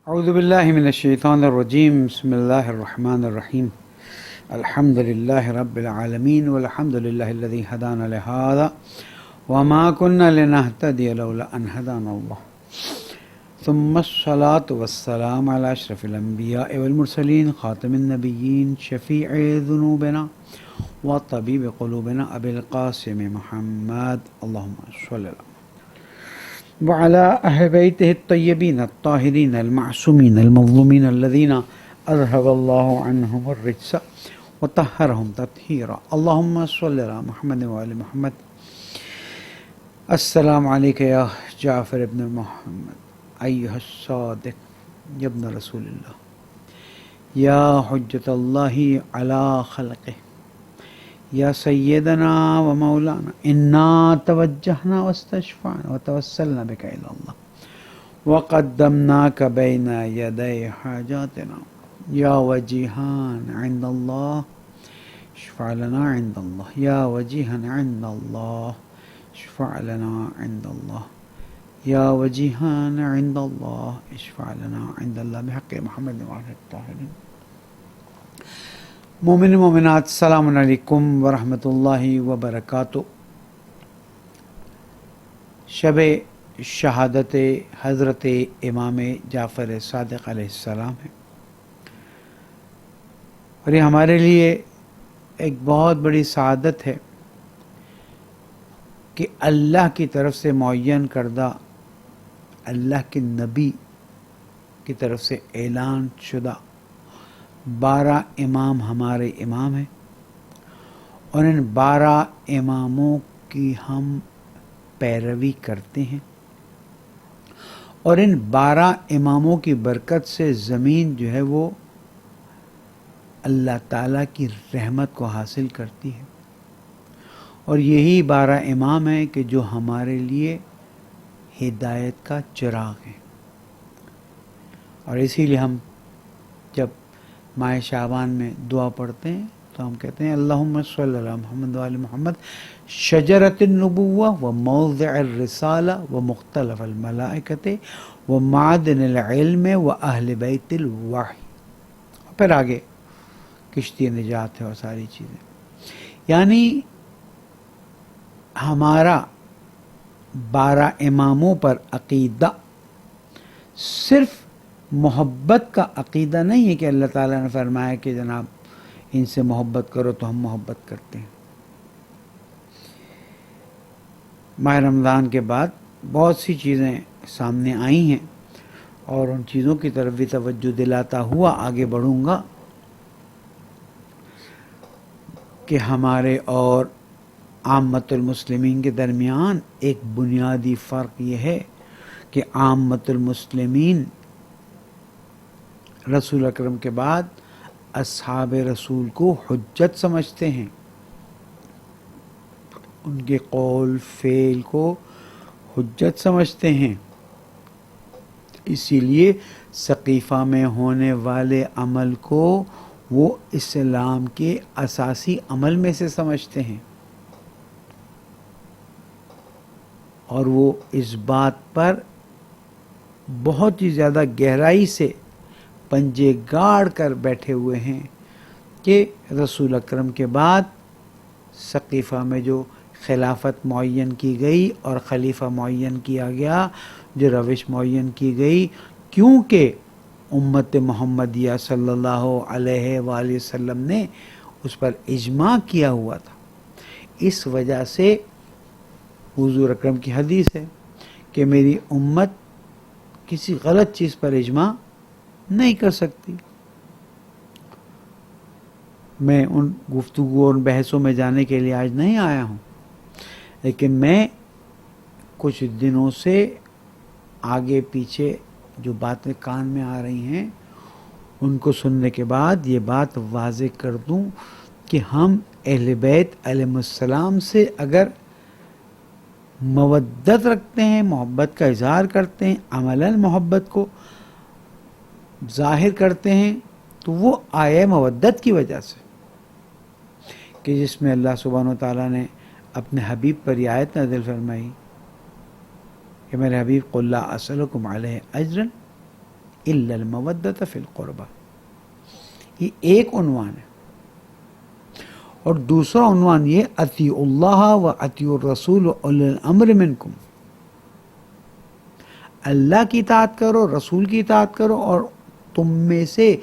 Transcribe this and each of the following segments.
اعوذ باللہ من الشیطان الرجیم بسم اللہ الرحمن الرحیم الحمد للہ رب العالمین والحمد للہ الذی ہدانا لہذا وما كنا لنهتدی لولا ان ہدانا اللہ ثم الصلاة والسلام علی اشرف الانبیاء والمرسلین خاتم النبیین شفیع ذنوبنا وطبیب قلوبنا ابی القاسم محمد اللہم صلی اللہ وعلى أهل بيته الطيبين الطاهرين المعصومين المظلومين الذين أذهب الله عنهم الرجس وطهرهم تطهيرا اللهم صل على محمد وآل محمد. السلام عليك يا جعفر بن محمد أيها الصادق يا ابن رسول الله يا حجة الله على خلقه یا سیدنا و مولانا انا توجہنا واستشفعنا وتوسلنا بک الی اللہ وقدمناک بین یدی حاجاتنا یا وجیہان عند اللہ اشفع لنا عند اللہ یا وجیہان عند اللہ اشفع لنا عند اللہ یا وجیہان عند اللہ اشفع لنا عند اللہ بحق محمد وعلی الطاہرین. مومن مومنات السلام علیکم ورحمۃ اللہ وبرکاتہ. شب شہادت حضرت امام جعفر صادق علیہ السلام ہے اور یہ ہمارے لیے ایک بہت بڑی سعادت ہے کہ اللہ کی طرف سے معین کردہ اللہ کے نبی کی طرف سے اعلان شدہ 12 امام ہمارے امام ہیں اور ان 12 اماموں کی ہم پیروی کرتے ہیں اور ان 12 اماموں کی برکت سے زمین جو ہے وہ اللہ تعالیٰ کی رحمت کو حاصل کرتی ہے اور یہی 12 امام ہیں کہ جو ہمارے لیے ہدایت کا چراغ ہیں. اور اسی لیے ہم جب ماہ شعبان میں دعا پڑھتے ہیں تو ہم کہتے ہیں اللہم صلی علی محمد وآل محمد شجرۃ النبوہ و موضع الرسالہ و مختلف الملائکۃ و معدن العلم و اہل بیت الوحی. پھر آگے کشتی نجات ہے اور ساری چیزیں. یعنی ہمارا 12 اماموں پر عقیدہ صرف محبت کا عقیدہ نہیں ہے کہ اللہ تعالیٰ نے فرمایا کہ جناب ان سے محبت کرو تو ہم محبت کرتے ہیں. ماہ رمضان کے بعد بہت سی چیزیں سامنے آئی ہیں اور ان چیزوں کی طرف بھی توجہ دلاتا ہوا آگے بڑھوں گا کہ ہمارے اور عامت المسلمین کے درمیان ایک بنیادی فرق یہ ہے کہ عامت المسلمین رسول اکرم کے بعد اصحاب رسول کو حجت سمجھتے ہیں، ان کے قول فعل کو حجت سمجھتے ہیں. اسی لیے سقیفہ میں ہونے والے عمل کو وہ اسلام کے اساسی عمل میں سے سمجھتے ہیں اور وہ اس بات پر بہت ہی زیادہ گہرائی سے پنجے گاڑ کر بیٹھے ہوئے ہیں کہ رسول اکرم کے بعد سقیفہ میں جو خلافت معین کی گئی اور خلیفہ معین کیا گیا، جو روش معین کی گئی، کیونکہ امت محمدیہ صلی اللہ علیہ وآلہ وسلم نے اس پر اجماع کیا ہوا تھا. اس وجہ سے حضور اکرم کی حدیث ہے کہ میری امت کسی غلط چیز پر اجماع نہیں کر سکتی. میں ان گفتگو اور بحثوں میں جانے کے لیے آج نہیں آیا ہوں، لیکن میں کچھ دنوں سے آگے پیچھے جو باتیں کان میں آ رہی ہیں ان کو سننے کے بعد یہ بات واضح کر دوں کہ ہم اہل بیت علیہ السلام سے اگر مودت رکھتے ہیں، محبت کا اظہار کرتے ہیں، عملاً محبت کو ظاہر کرتے ہیں، تو وہ آیہ مودت کی وجہ سے کہ جس میں اللہ سبحانہ و تعالیٰ نے اپنے حبیب پر یہ آیت نازل فرمائی کہ میرے حبیب قل لا اسألکم علیہ اجرا الا المودۃ فی القربہ. یہ ایک عنوان ہے. اور دوسرا عنوان یہ اطیعوا اللہ و اطیعوا الرسول و اولی الامر منکم. اللہ کی اطاعت کرو، رسول کی اطاعت کرو، اور تم میں سے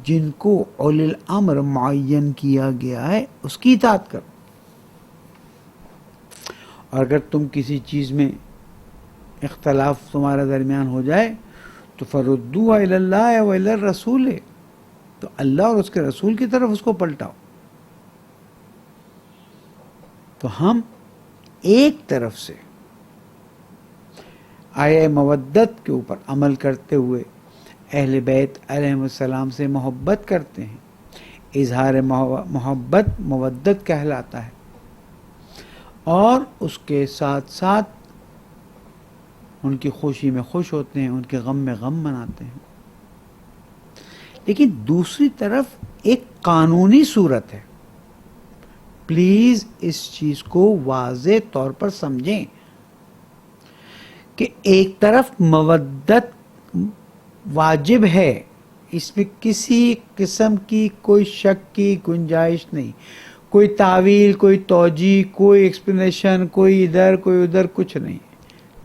جن کو اولی الامر معین کیا گیا ہے اس کی اطاعت کرو. اور اگر تم کسی چیز میں اختلاف تمہارے درمیان ہو جائے تو فردوها الی اللہ و الی الرسول، تو اللہ اور اس کے رسول کی طرف اس کو پلٹاؤ. تو ہم ایک طرف سے آیہ مودت کے اوپر عمل کرتے ہوئے اہل بیت علیہم السلام سے محبت کرتے ہیں. اظہار محبت مودت کہلاتا ہے. اور اس کے ساتھ ساتھ ان کی خوشی میں خوش ہوتے ہیں، ان کے غم میں غم مناتے ہیں. لیکن دوسری طرف ایک قانونی صورت ہے. پلیز اس چیز کو واضح طور پر سمجھیں کہ ایک طرف مودت واجب ہے، اس میں کسی قسم کی کوئی شک کی گنجائش نہیں، کوئی تعویل، کوئی توجیہ، کوئی ایکسپلینیشن، کوئی ادھر کوئی ادھر، کچھ نہیں.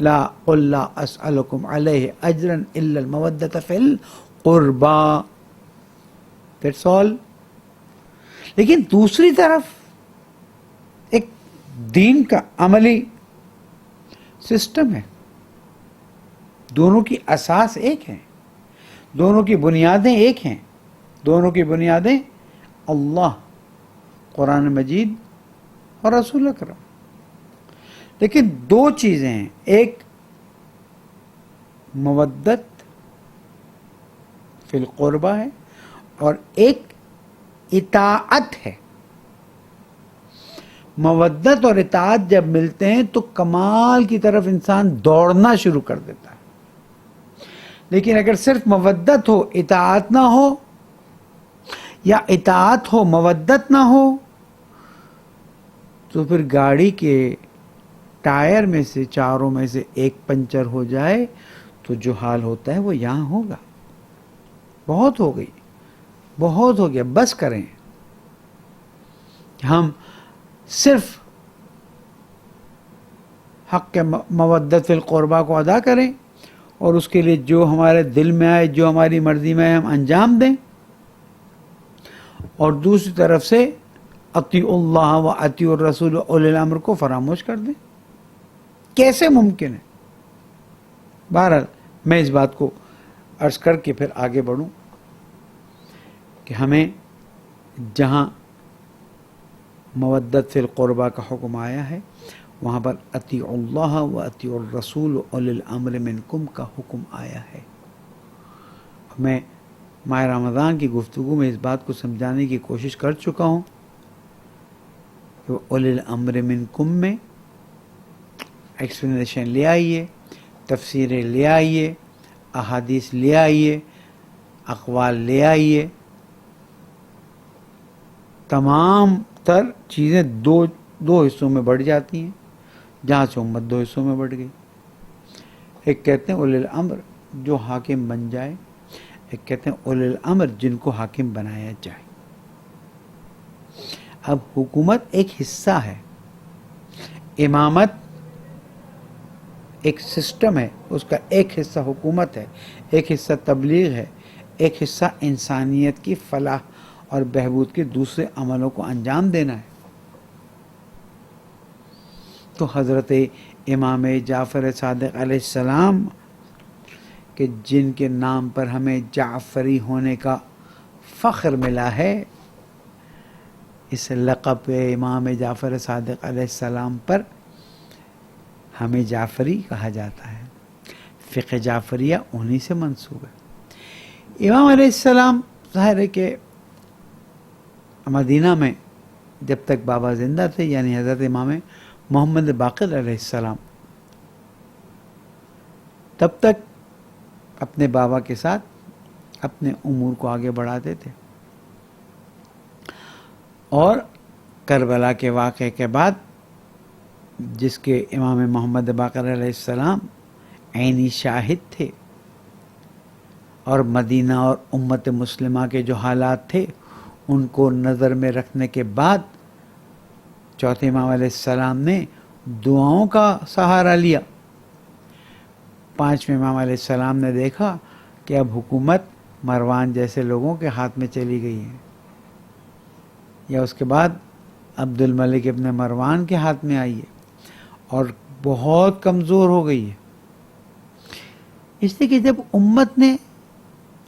لا قل لا اسألکم علیہ اجرا الا المودۃ فی القربى. That's all. لیکن دوسری طرف ایک دین کا عملی سسٹم ہے. دونوں کی اساس ایک ہے، دونوں کی بنیادیں ایک ہیں. دونوں کی بنیادیں اللہ، قرآن مجید اور رسول اکرم. لیکن دو چیزیں ہیں، ایک مودت فی القربہ ہے اور ایک اطاعت ہے. مودت اور اطاعت جب ملتے ہیں تو کمال کی طرف انسان دوڑنا شروع کر دیتا ہے. لیکن اگر صرف مودت ہو اطاعت نہ ہو، یا اطاعت ہو مودت نہ ہو، تو پھر گاڑی کے ٹائر میں سے چاروں میں سے ایک پنچر ہو جائے تو جو حال ہوتا ہے وہ یہاں ہوگا. بہت ہو گئی، بہت ہو گیا، بس کریں. ہم صرف حق مودت فی القربہ کو ادا کریں اور اس کے لیے جو ہمارے دل میں آئے، جو ہماری مرضی میں آئے، ہم انجام دیں، اور دوسری طرف سے اطیعوا اللہ و اطیعوا الرسول و اولی الامر کو فراموش کر دیں. کیسے ممکن ہے؟ بہرحال میں اس بات کو عرض کر کے پھر آگے بڑھوں کہ ہمیں جہاں مودت فی القربہ کا حکم آیا ہے وہاں پر اطیعوا اللہ و اطیعوا الرسول و اولی الامر منکم کا حکم آیا ہے. میں ماہ رمضان کی گفتگو میں اس بات کو سمجھانے کی کوشش کر چکا ہوں کہ اولی الامر منکم میں ایکسپلینیشن لے آئیے، تفسیریں لے آئیے، احادیث لے آئیے، اقوال لے آئیے. تمام تر چیزیں دو حصوں میں بڑھ جاتی ہیں، جہاں سے امت دو حصوں میں بڑھ گئی. ایک کہتے ہیں اولی الامر جو حاکم بن جائے، ایک کہتے ہیں اولی الامر جن کو حاکم بنایا جائے. اب حکومت ایک حصہ ہے، امامت ایک سسٹم ہے، اس کا ایک حصہ حکومت ہے، ایک حصہ تبلیغ ہے، ایک حصہ انسانیت کی فلاح اور بہبود کے دوسرے عملوں کو انجام دینا ہے. تو حضرت امام جعفر صادق علیہ السلام کہ جن کے نام پر ہمیں جعفری ہونے کا فخر ملا ہے، اس لقب امام جعفر صادق علیہ السلام پر ہمیں جعفری کہا جاتا ہے. فقہ جعفریہ انہی سے منسوب ہے. امام علیہ السلام ظاہر ہے کہ مدینہ میں جب تک بابا زندہ تھے، یعنی حضرت امام محمد باقر علیہ السلام، تب تک اپنے بابا کے ساتھ اپنے امور کو آگے بڑھاتے تھے. اور کربلا کے واقعے کے بعد جس کے امام محمد باقر علیہ السلام عینی شاہد تھے، اور مدینہ اور امت مسلمہ کے جو حالات تھے ان کو نظر میں رکھنے کے بعد چوتھے امام علیہ السلام نے دعاؤں کا سہارا لیا. پانچویں امام علیہ السلام نے دیکھا کہ اب حکومت مروان جیسے لوگوں کے ہاتھ میں چلی گئی ہے، یا اس کے بعد عبد الملک ابن مروان کے ہاتھ میں آئی ہے اور بہت کمزور ہو گئی ہے. اس لیے کہ جب امت نے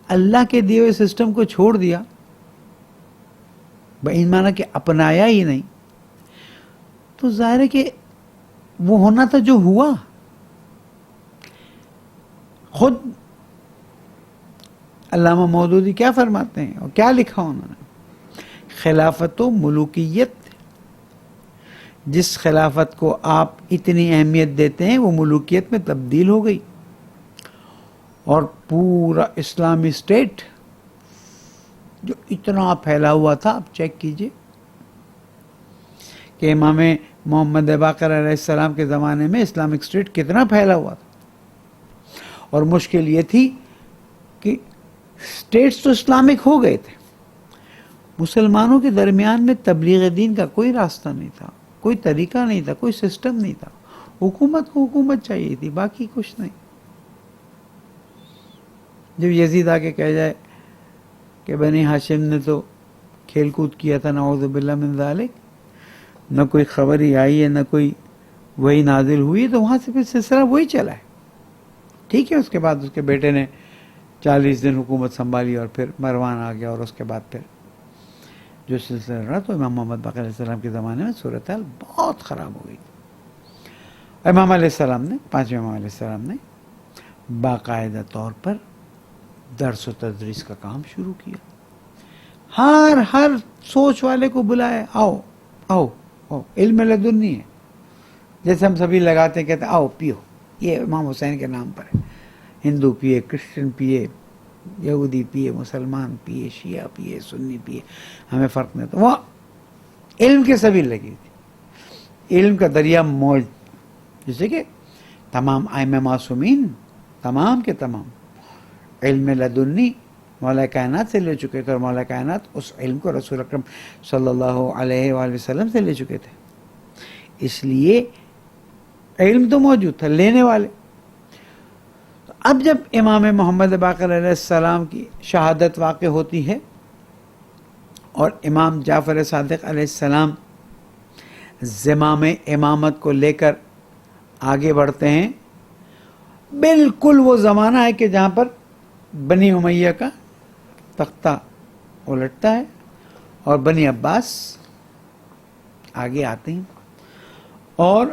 اللہ کے دیے ہوئے سسٹم کو چھوڑ دیا، ان معنی کہ اپنایا ہی نہیں، تو ظاہر ہے کہ وہ ہونا تھا جو ہوا. خود علامہ مودودی کیا فرماتے ہیں اور کیا لکھا انہوں نے؟ خلافت و ملوکیت، جس خلافت کو آپ اتنی اہمیت دیتے ہیں وہ ملوکیت میں تبدیل ہو گئی، اور پورا اسلامی اسٹیٹ جو اتنا پھیلا ہوا تھا، آپ چیک کیجئے کہ امام محمد باقر علیہ السلام کے زمانے میں اسلامک اسٹیٹ کتنا پھیلا ہوا تھا. اور مشکل یہ تھی کہ اسٹیٹس تو اسلامک ہو گئے تھے، مسلمانوں کے درمیان میں تبلیغ دین کا کوئی راستہ نہیں تھا، کوئی طریقہ نہیں تھا، کوئی سسٹم نہیں تھا. حکومت کو حکومت چاہیے تھی، باقی کچھ نہیں. جب یزید آ کے کہہ جائے کہ بنی ہاشم نے تو کھیل کود کیا تھا، نعوذ باللہ من ذالک، نہ کوئی خبر ہی آئی ہے، نہ کوئی وہی نازل ہوئی، تو وہاں سے پھر سلسلہ وہی چلا ہے. ٹھیک ہے، اس کے بعد اس کے بیٹے نے 40 دن حکومت سنبھالی اور پھر مروان آ گیا، اور اس کے بعد پھر جو سلسلہ رہا تو امام محمد باقر علیہ السلام کے زمانے میں صورتحال بہت خراب ہو گئی. امام علیہ السلام نے، پانچویں امام علیہ السلام نے باقاعدہ طور پر درس و تدریس کا کام شروع کیا. ہر سوچ والے کو بلایا، آؤ آؤ آؤ، علم لدنی ہے. جیسے ہم سبھی لگاتے ہیں، کہتے ہیں آؤ پیو، یہ امام حسین کے نام پر ہے. ہندو پیے، کرسچن پیے، یہودی پیے، مسلمان پیے، شیعہ پیے، سنی پیے، ہمیں فرق نہیں. تو وہ علم کے سبھی لگی تھی، علم کا دریا موج. جیسے کہ تمام ائمہ معصومین، تمام کے تمام علم لدنی مولا کائنات سے لے چکے تھے، اور مولا کائنات اس علم کو رسول اکرم صلی اللہ علیہ وآلہ وسلم سے لے چکے تھے. اس لیے علم تو موجود تھا، لینے والے. اب جب امام محمد باقر علیہ السلام کی شہادت واقع ہوتی ہے اور امام جعفر صادق علیہ السلام زمام امامت کو لے کر آگے بڑھتے ہیں، بالکل وہ زمانہ ہے کہ جہاں پر بنی امیہ کا تختہ الٹتا ہے اور بنی عباس آگے آتے ہیں، اور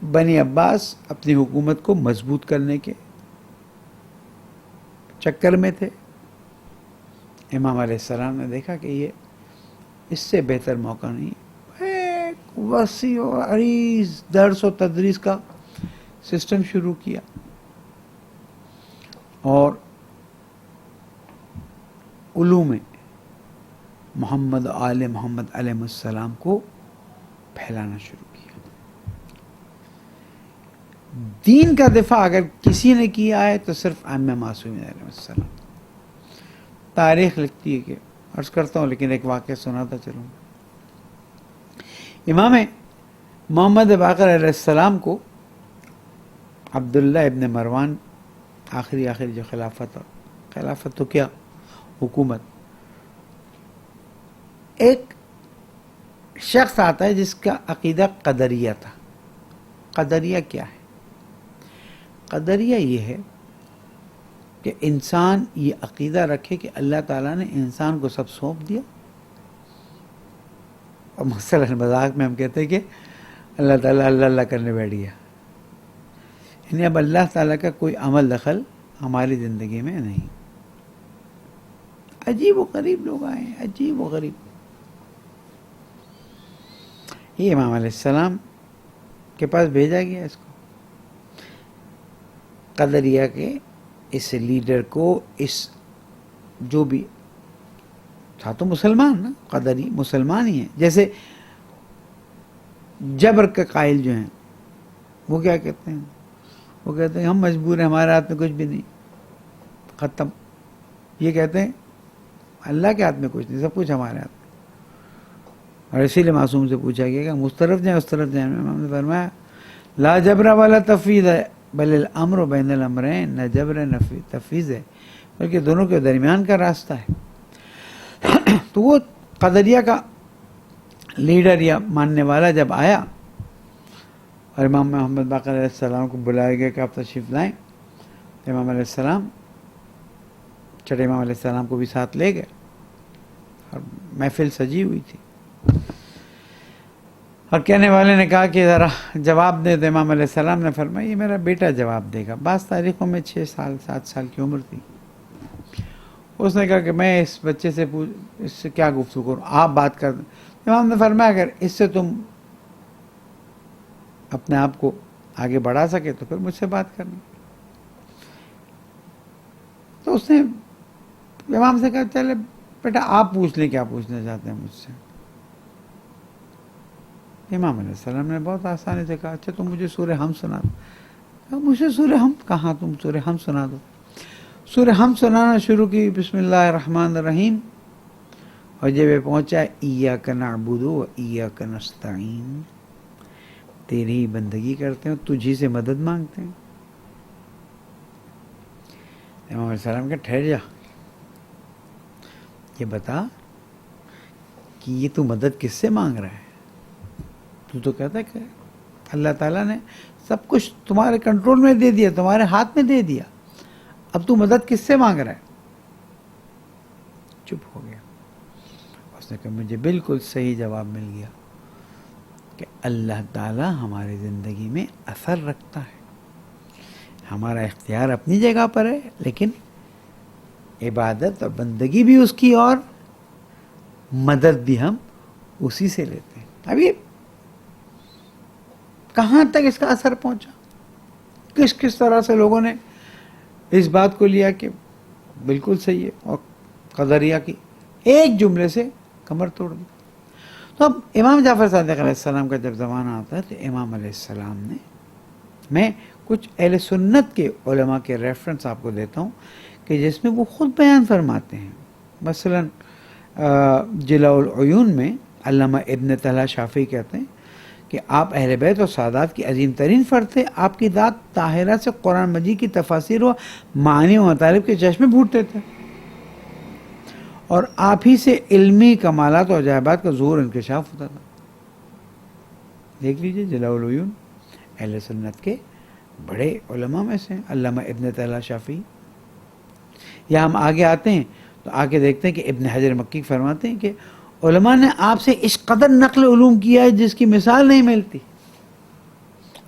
بنی عباس اپنی حکومت کو مضبوط کرنے کے چکر میں تھے. امام علیہ السلام نے دیکھا کہ یہ اس سے بہتر موقع نہیں ہے. ایک وسیع و عریض درس و تدریس کا سسٹم شروع کیا اور علوم محمد آل محمد علیہ السلام کو پھیلانا شروع کیا. دین کا دفاع اگر کسی نے کیا ہے تو صرف ائمہ معصومین علیہ السلام. تاریخ لکھتی ہے کہ، عرض کرتا ہوں لیکن ایک واقعہ سناتا چلوں. امام محمد باقر علیہ السلام کو عبداللہ ابن مروان، آخری جو خلافت تو کیا، حکومت، ایک شخص آتا ہے جس کا عقیدہ قدریہ تھا. قدریہ کیا ہے؟ قدریہ یہ ہے کہ انسان یہ عقیدہ رکھے کہ اللہ تعالیٰ نے انسان کو سب سونپ دیا، اور مثلا مذاق میں ہم کہتے ہیں کہ اللہ تعالیٰ اللہ اللہ کرنے بیٹھ گیا، یعنی اب اللہ تعالیٰ کا کوئی عمل دخل ہماری زندگی میں نہیں. عجیب و غریب لوگ آئے ہیں، عجیب و غریب. یہ امام علیہ السلام کے پاس بھیجا گیا اس کو، قدریہ کے اس لیڈر کو. اس جو بھی تھا تو مسلمان نا، قدری مسلمان ہی ہیں. جیسے جبر کے قائل جو ہیں وہ کیا کہتے ہیں؟ وہ کہتے ہیں ہم مجبور ہیں، ہمارے ہاتھ میں کچھ بھی نہیں. ختم. یہ کہتے ہیں اللہ کے ہاتھ میں کچھ نہیں, سب کچھ ہمارے ہاتھ میں. اور اسی لیے معصوم سے پوچھا گیا کہ ہم اس طرف جائیں اس طرف جائیں. امام نے فرمایا لا جبر والا تفویض ہے بل الامر بین الامرین, نہ جبر نہ تفویض ہے بلکہ دونوں کے درمیان کا راستہ ہے. تو وہ قدریہ کا لیڈر یا ماننے والا جب آیا اور امام محمد باقر علیہ السلام کو بلایا گیا کہ آپ تشریف لائیں, امام علیہ السلام چھٹے امام علیہ السلام کو بھی ساتھ لے گئے اور محفل سجی ہوئی تھی. اور کہنے والے نے کہا کہ ذرا جواب دے. تو امام علیہ السلام نے فرمایا یہ میرا بیٹا جواب دے گا. بعض تاریخوں میں 6 سال 7 سال کی عمر تھی. اس نے کہا کہ میں اس بچے سے اس سے کیا گفتگو کروں, آپ بات کر دیں. امام نے فرمایا اگر اس سے تم اپنے آپ کو آگے بڑھا سکے تو پھر مجھ سے بات کرنا. تو اس نے امام سے کہا چلے بیٹا آپ پوچھ لیں کیا پوچھنا چاہتے ہیں مجھ سے. امام علیہ السلام نے بہت آسانی سے کہا اچھا تم مجھے سورہ حمد سنا دو. مجھے سورہ حمد کہاں, تم سورہ حمد سنا دو. سورہ حمد سنانا شروع کی, بسم اللہ الرحمن الرحیم, اور جب یہ پہنچا ایاک نعبد و ایاک نستعین, تیری ہی بندگی کرتے ہیں تجھی سے مدد مانگتے ہیں. امام علیہ السلام کہ ٹھہر جا, یہ بتا کہ یہ تو مدد کس سے مانگ رہا ہے. تو کہتا ہے کہ اللہ تعالیٰ نے سب کچھ تمہارے کنٹرول میں دے دیا, تمہارے ہاتھ میں دے دیا, اب تو مدد کس سے مانگ رہا ہے. چپ ہو گیا. اس نے کہا مجھے بالکل صحیح جواب مل گیا کہ اللہ تعالیٰ ہماری زندگی میں اثر رکھتا ہے. ہمارا اختیار اپنی جگہ پر ہے لیکن عبادت اور بندگی بھی اس کی اور مدد بھی ہم اسی سے لیتے ہیں. ابھی کہاں تک اس کا اثر پہنچا, کس طرح سے لوگوں نے اس بات کو لیا کہ بالکل صحیح ہے اور قدریہ کی ایک جملے سے کمر توڑ دی. تو اب امام جعفر صادق علیہ السلام کا جب زمانہ آتا ہے تو امام علیہ السلام نے, میں کچھ اہل سنت کے علماء کے ریفرنس آپ کو دیتا ہوں کہ جس میں وہ خود بیان فرماتے ہیں. مثلا جلاء العیون میں علامہ ابن طلحہ شافعی کہتے ہیں کہ آپ اہل بیت اور سادات کی عظیم ترین فرد تھے. آپ کی ذات طاہرہ سے قرآن مجید کی تفاسیر و معانی و مطالب کے چشمے پھوٹتے تھے اور آپ ہی سے علمی کمالات اور عجائبات کا ظہور انکشاف ہوتا تھا. دیکھ لیجئے جلاء العیون اہل سنت کے بڑے علماء میں سے علامہ ابن طلحہ شافعی. یا ہم آگے آتے ہیں تو آگے دیکھتے ہیں کہ ابن حجر مکی فرماتے ہیں کہ علماء نے آپ سے اس قدر نقل علوم کیا ہے جس کی مثال نہیں ملتی.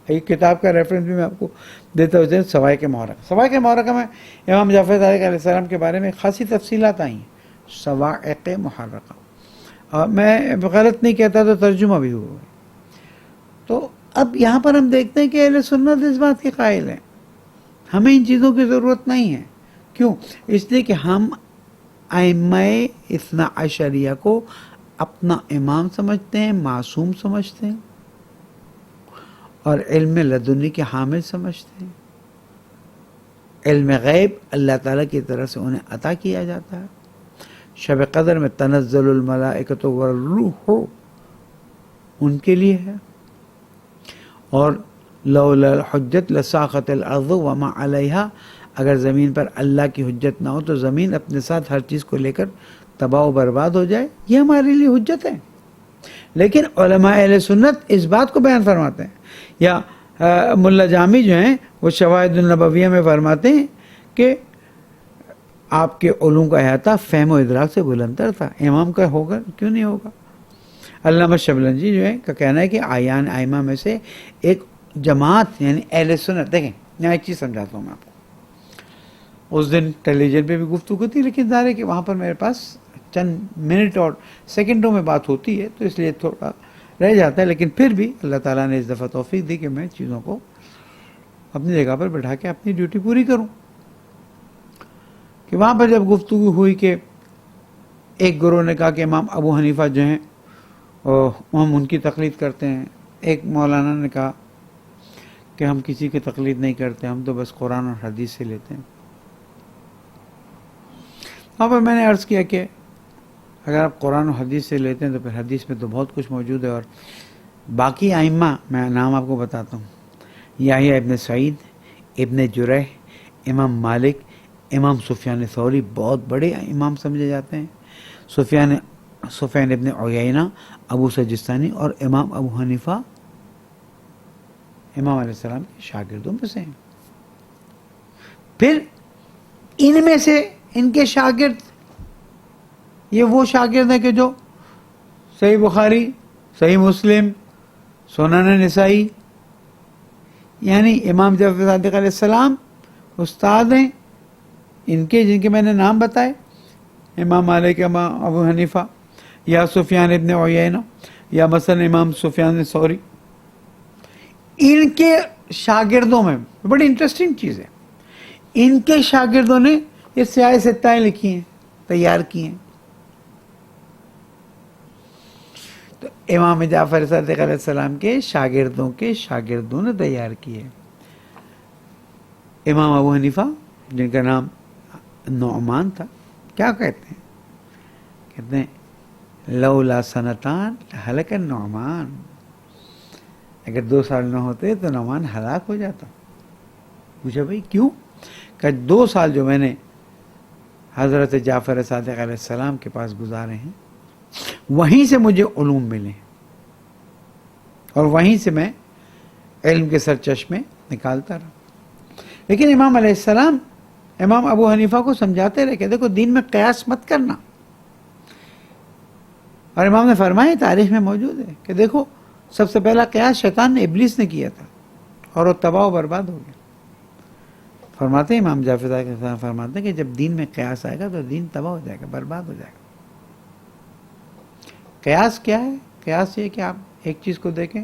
ایک کتاب کا ریفرنس بھی میں آپ کو دیتا ہوں, سوائق محرقہ. سوائق محرقہ میں امام جعفر صادق علیہ السلام کے بارے میں خاصی تفصیلات آئی ہیں. سوائق محرقہ, اور میں غلط نہیں کہتا تو ترجمہ بھی ہوا ہے. تو اب یہاں پر ہم دیکھتے ہیں کہ اہل سنت اس بات کے قائل ہیں ہمیں ان چیزوں کی ضرورت نہیں ہے. کیوں؟ اس لیے کہ ہم ائمہ اثنا عشریہ کو اپنا امام سمجھتے ہیں, معصوم سمجھتے ہیں اور علم لدنی کے حامل سمجھتے ہیں. علم غیب اللہ تعالیٰ کی طرف سے انہیں عطا کیا جاتا ہے. شب قدر میں تنزل الملائکۃ والروح ان کے لیے ہے, اور لولا الحجت لساقت الارض وما علیہا, اگر زمین پر اللہ کی حجت نہ ہو تو زمین اپنے ساتھ ہر چیز کو لے کر تباہ و برباد ہو جائے. یہ ہمارے لیے حجت ہے. لیکن علماء اہل سنت اس بات کو بیان فرماتے ہیں. یا ملا جامی جو ہیں وہ شواہد النبویہ میں فرماتے ہیں کہ آپ کے علوم کا احاطہ فہم و ادراک سے بلندر تھا. امام کا ہوگا کیوں نہیں ہوگا. علامہ شبلنجی جو ہے کا کہنا ہے کہ آیان ائمہ میں سے ایک جماعت یعنی اہل سنت. دیکھیں میں ایک چیز سمجھاتا ہوں میں آپ کو. اس دن ٹیلی ویژن پہ بھی گفتگو تھی لیکن ظاہر ہے کہ وہاں پر میرے پاس چند منٹ اور سیکنڈوں میں بات ہوتی ہے تو اس لیے تھوڑا رہ جاتا ہے. لیکن پھر بھی اللہ تعالیٰ نے اس دفعہ توفیق دی کہ میں چیزوں کو اپنی جگہ پر بٹھا کے اپنی ڈیوٹی پوری کروں. کہ وہاں پر جب گفتگو ہوئی کہ ایک گروہ نے کہا کہ امام ابو حنیفہ جو ہیں ہم ان کی تقلید کرتے ہیں. ایک مولانا نے کہا کہ ہم کسی کی تقلید نہیں کرتے, ہم تو بس قرآن اور حدیث سے لیتے ہیں. وہاں پر میں نے عرض کیا کہ اگر آپ قرآن و حدیث سے لیتے ہیں تو پھر حدیث میں تو بہت کچھ موجود ہے، اور باقی ائمہ میں نام آپ کو بتاتا ہوں، یحییٰ ابن سعید، ابن جریح، امام مالک، امام سفیان ثوری، بہت بڑے امام سمجھے جاتے ہیں، سفیان ابن عیینہ، ابو سجستانی، اور امام ابو حنیفہ امام علیہ السلام کے شاگردوں میں سے ہیں۔ پھر ان میں سے ان کے شاگرد، یہ وہ شاگرد ہیں کہ جو صحیح بخاری، صحیح مسلم، سنن نسائی، یعنی امام جعفر صادق علیہ السلام استاد ہیں ان کے، جن کے میں نے نام بتائے، امام مالک، امام ابو حنیفہ، یا سفیان ابن عیینہ، یا مثلا امام سفیان ثوری، ان کے شاگردوں میں بڑی انٹرسٹنگ چیز ہے، ان کے شاگردوں نے یہ سیاہ ستائیں لکھی ہیں، تیار کی ہیں۔ تو امام جعفر صادق علیہ السلام کے شاگردوں نے تیار کی ہے۔ امام ابو حنیفہ، جن کا نام نعمان تھا، کیا کہتے ہیں لولا سنتان ہلک النعمان، اگر 2 سال نہ ہوتے تو نعمان ہلاک ہو جاتا۔ پوچھا بھائی کیوں؟ کہ 2 سال جو میں نے حضرت جعفر صادق علیہ السلام کے پاس گزارے ہیں، وہیں سے مجھے علوم ملے، اور وہیں سے میں علم کے سرچشمے نکالتا رہا۔ لیکن امام علیہ السلام امام ابو حنیفہ کو سمجھاتے رہے کہ دیکھو دین میں قیاس مت کرنا، اور امام نے فرمایا، تاریخ میں موجود ہے کہ دیکھو سب سے پہلا قیاس شیطان نے، ابلیس نے کیا تھا، اور وہ تباہ و برباد ہو گیا۔ فرماتے ہیں امام جعفر صادق علیہ السلام فرماتے ہیں کہ جب دین میں قیاس آئے گا تو دین تباہ ہو جائے گا، برباد ہو جائے گا۔ قیاس کیا ہے؟ قیاس یہ کہ آپ ایک چیز کو دیکھیں،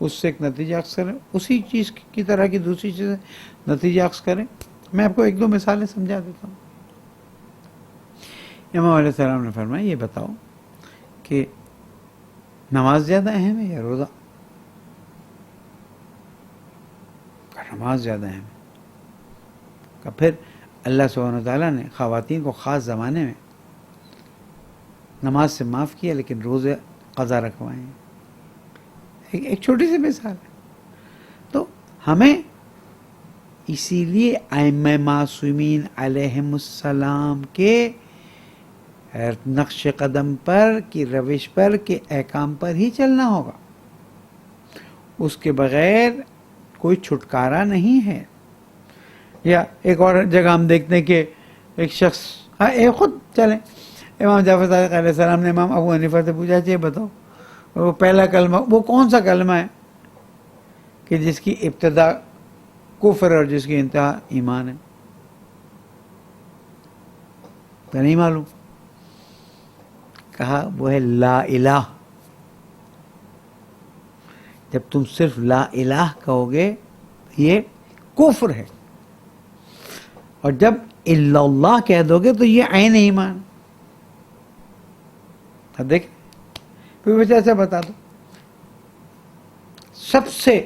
اس سے ایک نتیجہ اخذ کریں، اسی چیز کی طرح کی دوسری چیزیں نتیجہ اخذ کریں۔ میں آپ کو 1-2 مثالیں سمجھا دیتا ہوں۔ امام علیہ السلام نے فرمایا یہ بتاؤ کہ نماز زیادہ اہم ہے یا روزہ؟ نماز زیادہ اہم ہے۔ کہ پھر اللہ سبحانہ وتعالیٰ نے خواتین کو خاص زمانے میں نماز سے معاف کیا، لیکن روزے قضا رکھوائے ہیں۔ ایک چھوٹی سی مثال ہے۔ تو ہمیں اسی لیے ائمہ معصومین علیہم السلام کے نقش قدم پر، کی روش پر، کے احکام پر ہی چلنا ہوگا، اس کے بغیر کوئی چھٹکارا نہیں ہے۔ یا ایک اور جگہ ہم دیکھتے ہیں کہ ایک شخص خود چلیں، امام جعفر صادق علیہ السلام نے امام ابو حنیفہ سے پوچھا یہ بتاؤ وہ پہلا کلمہ وہ کون سا کلمہ ہے کہ جس کی ابتدا کفر اور جس کی انتہا ایمان ہے؟ تو نہیں معلوم۔ کہا وہ ہے لا الہ۔ جب تم صرف لا الہ کہو گے یہ کفر ہے، اور جب الا اللہ کہہ دو گے تو یہ عین ایمان۔ اب دیکھ پھر وجہ سے بتا دو سب سے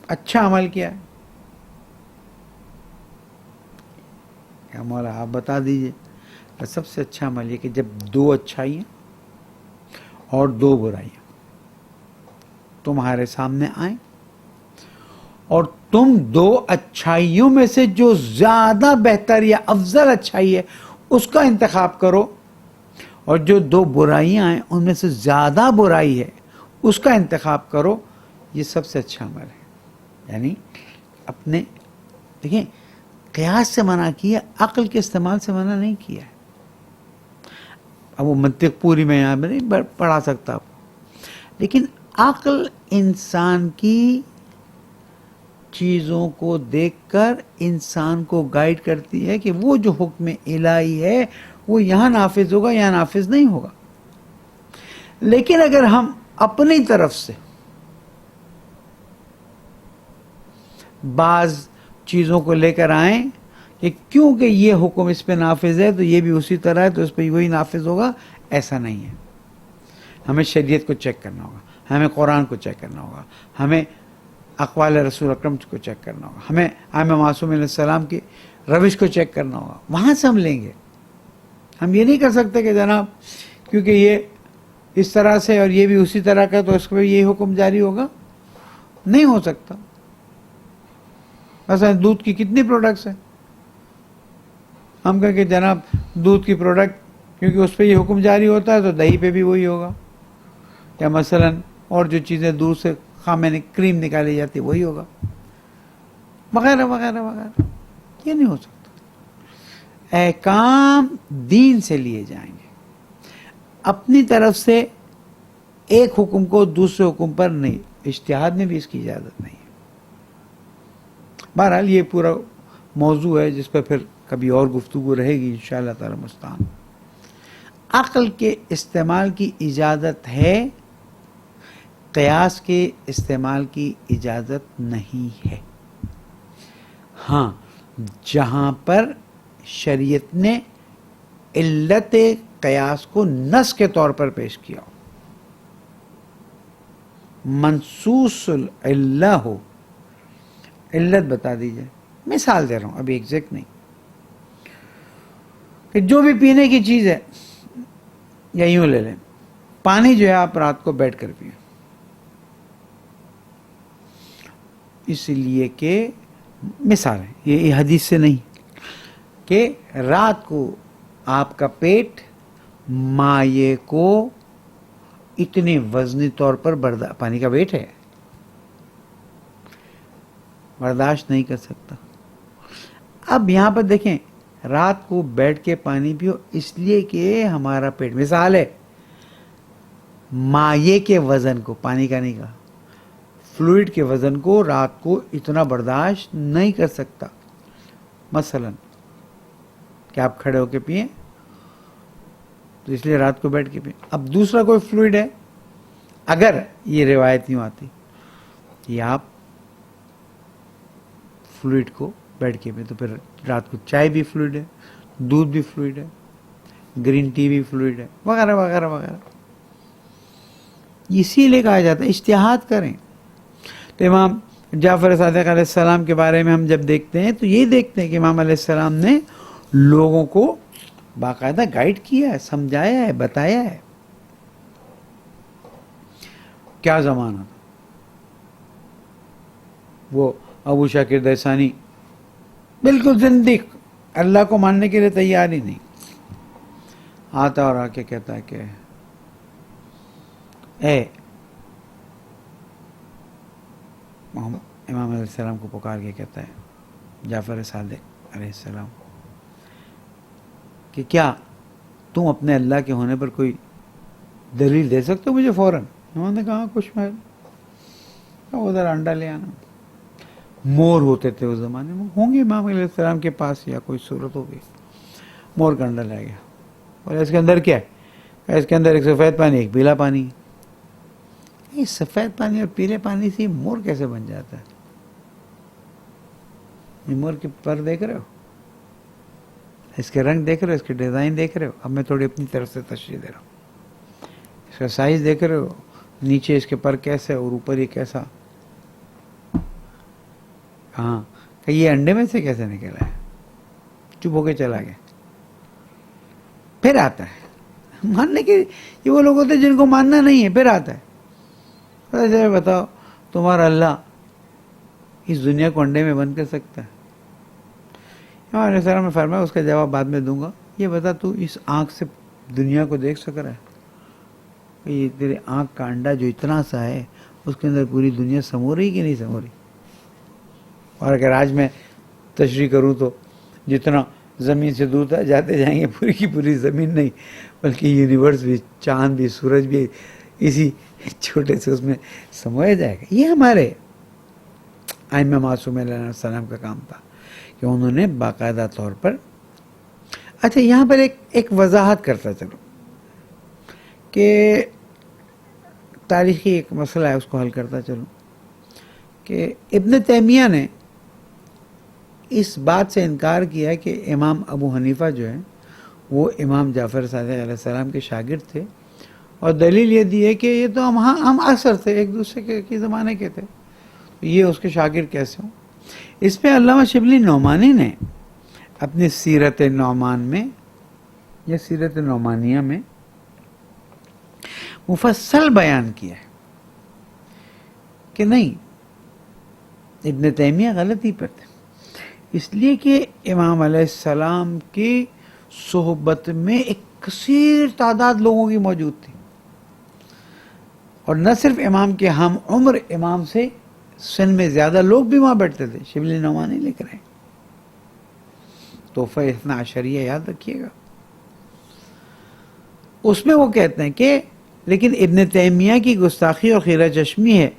اچھا عمل کیا ہے؟ کیا مولا آپ بتا دیجئے۔ سب سے اچھا عمل یہ کہ جب 2 اچھائیاں اور 2 برائیاں تمہارے سامنے آئیں، اور تم 2 اچھائیوں میں سے جو زیادہ بہتر یا افضل اچھائی ہے اس کا انتخاب کرو، اور جو 2 برائیاں ہیں ان میں سے زیادہ برائی ہے اس کا انتخاب کرو، یہ سب سے اچھا عمل ہے۔ یعنی اپنے دیکھیں قیاس سے منع کیا، عقل کے استعمال سے منع نہیں کیا ہے۔ اب وہ منطق پوری میں یہاں نہیں پڑھا سکتا آپ، لیکن عقل انسان کی چیزوں کو دیکھ کر انسان کو گائیڈ کرتی ہے کہ وہ جو حکم الہی ہے وہ یہاں نافذ ہوگا، یہاں نافذ نہیں ہوگا۔ لیکن اگر ہم اپنی طرف سے بعض چیزوں کو لے کر آئیں کہ کیونکہ یہ حکم اس پہ نافذ ہے تو یہ بھی اسی طرح ہے تو اس پہ وہی نافذ ہوگا، ایسا نہیں ہے۔ ہمیں شریعت کو چیک کرنا ہوگا، ہمیں قرآن کو چیک کرنا ہوگا، ہمیں اقوال رسول اکرم کو چیک کرنا ہوگا، ہمیں ائمہ معصومین علیہ السلام کی روش کو چیک کرنا ہوگا، وہاں سے ہم لیں گے۔ ہم یہ نہیں کر سکتے کہ جناب کیونکہ یہ اس طرح سے اور یہ بھی اسی طرح کا تو اس کو بھی یہی حکم جاری ہوگا. نہیں ہو سکتا. مثلا دودھ کی کتنی پروڈکٹس ہیں, ہم کہیں کہ جناب دودھ کی پروڈکٹ کیونکہ اس پہ یہ حکم جاری ہوتا ہے تو دہی پہ بھی وہی ہوگا, یا مثلا اور جو چیزیں دودھ سے خامے کریم نکالی جاتی وہی ہوگا, وغیرہ وغیرہ وغیرہ. یہ نہیں ہو سکتا. احکام دین سے لیے جائیں گے, اپنی طرف سے ایک حکم کو دوسرے حکم پر نہیں. اجتہاد میں بھی اس کی اجازت نہیں ہے. بہرحال یہ پورا موضوع ہے جس پہ پھر کبھی اور گفتگو رہے گی انشاءاللہ تعالی مستعان. عقل کے استعمال کی اجازت ہے, قیاس کے استعمال کی اجازت نہیں ہے. ہاں جہاں پر شریعت نے علت قیاس کو نص کے طور پر پیش کیا ہو, منصوص العلہ ہو, علت بتا دیجئے. مثال دے رہا ہوں, ابھی ایگزیکٹ نہیں, کہ جو بھی پینے کی چیز ہے, یا یوں لے لیں پانی جو ہے آپ رات کو بیٹھ کر پئیں, اس لیے کہ مثال ہے, یہ حدیث سے نہیں, کہ رات کو آپ کا پیٹ مائع کو اتنے وزنی طور پر پانی کا ویٹ ہے برداشت نہیں کر سکتا. اب یہاں پر دیکھیں, رات کو بیٹھ کے پانی پیو اس لیے کہ ہمارا پیٹ, مثال ہے, مائع کے وزن کو, پانی کا نہیں کہا, فلوئڈ کے وزن کو رات کو اتنا برداشت نہیں کر سکتا. مثلا کہ آپ کھڑے ہو کے پئیں تو اس لیے رات کو بیٹھ کے پئیں. اب دوسرا کوئی فلوئڈ ہے, اگر یہ روایت یوں آتی کہ آپ فلوئڈ کو بیٹھ کے پئیں تو پھر رات کو چائے بھی فلوئڈ ہے, دودھ بھی فلوئڈ ہے, گرین ٹی بھی فلوئڈ ہے, وغیرہ وغیرہ وغیرہ. اسی لیے کہا جاتا ہے اجتہاد کریں. تو امام جعفر صادق علیہ السلام کے بارے میں ہم جب دیکھتے ہیں تو یہ دیکھتے ہیں کہ امام علیہ السلام نے لوگوں کو باقاعدہ گائیڈ کیا ہے, سمجھایا ہے, بتایا ہے. کیا زمانہ تھا, وہ ابو شاکر دیسانی بالکل زندیق, اللہ کو ماننے کے لیے تیار ہی نہیں, آتا اور آ کے کہتا ہے کہ اے امام علیہ السلام کو پکار کے کہتا ہے جعفر صادق علیہ السلام کہ کیا تم اپنے اللہ کے ہونے پر کوئی دلیل دے سکتے ہو مجھے فوراً؟ انہوں نے کہا کچھ میں ادھر انڈا لے آنا. مور ہوتے تھے اس زمانے میں, ہوں گے امام علیہ السلام کے پاس یا کوئی صورت ہوگی, مور کا انڈا لے گیا. اور اس کے اندر کیا ہے؟ اس کے اندر ایک سفید پانی ایک پیلا پانی. یہ سفید پانی اور پیلے پانی سے مور کیسے بن جاتا ہے؟ یہ مور کے پر دیکھ رہے ہو, اس کے رنگ دیکھ رہے ہو, اس کے ڈیزائن دیکھ رہے ہو. اب میں تھوڑی اپنی طرف سے تشریح دے رہا ہوں. اس کا سائز دیکھ رہے ہو, نیچے اس کے پر کیسے اور اوپر یہ کیسا. ہاں کہ یہ انڈے میں سے کیسے نکلا ہے, چپ ہو کے چلا گیا. پھر آتا ہے ماننے کے, یہ وہ لوگ ہوتے ہیں جن کو ماننا نہیں ہے, پھر آتا ہے بتاؤ تمہارا اللہ اس دنیا کو انڈے میں بند کر سکتا ہے؟ امام علیہ السلام نے فرمایا, اس کا جواب بعد میں دوں گا, یہ بتا تو اس آنکھ سے دنیا کو دیکھ سک رہا ہے؟ یہ تیرے آنکھ کا انڈا جو اتنا سا ہے اس کے اندر پوری دنیا سمو رہی کہ نہیں سمو رہی؟ اور اگر آج میں تشریح کروں تو جتنا زمین سے دور جاتے جائیں گے پوری کی پوری زمین نہیں بلکہ یونیورس بھی, چاند بھی, سورج بھی اسی چھوٹے سے اس میں سمویا جائے گا. یہ ہمارے ائمہ معصوم علیہ السلام کا کام تھا کہ انہوں نے باقاعدہ طور پر. اچھا یہاں پر ایک وضاحت کرتا چلو کہ تاریخی ایک مسئلہ ہے, اس کو حل کرتا چلوں کہ ابن تیمیہ نے اس بات سے انکار کیا کہ امام ابو حنیفہ جو ہیں وہ امام جعفر صادق علیہ السلام کے شاگرد تھے, اور دلیل یہ دی ہے کہ یہ تو ہم اکثر تھے, ایک دوسرے کے زمانے کے تھے, یہ اس کے شاگرد کیسے ہوں؟ اس پہ علامہ شبلی نعمانی نے اپنی سیرت نعمان میں یہ سیرت نعمانیہ میں مفصل بیان کیا ہے کہ نہیں، ابن تیمیہ غلطی پر تھے، اس لیے کہ امام علیہ السلام کی صحبت میں ایک کثیر تعداد لوگوں کی موجود تھی، اور نہ صرف امام کے ہم عمر، امام سے سن میں زیادہ لوگ بھی وہاں بیٹھتے تھے. شبلی نعمانی لکھ رہے ہیں، تحفہ اثنا عشریہ یاد رکھیے گا. اس میں وہ کہتے ہیں کہ لیکن ابن تیمیہ کی گستاخی اور خیرہ چشمی ہے.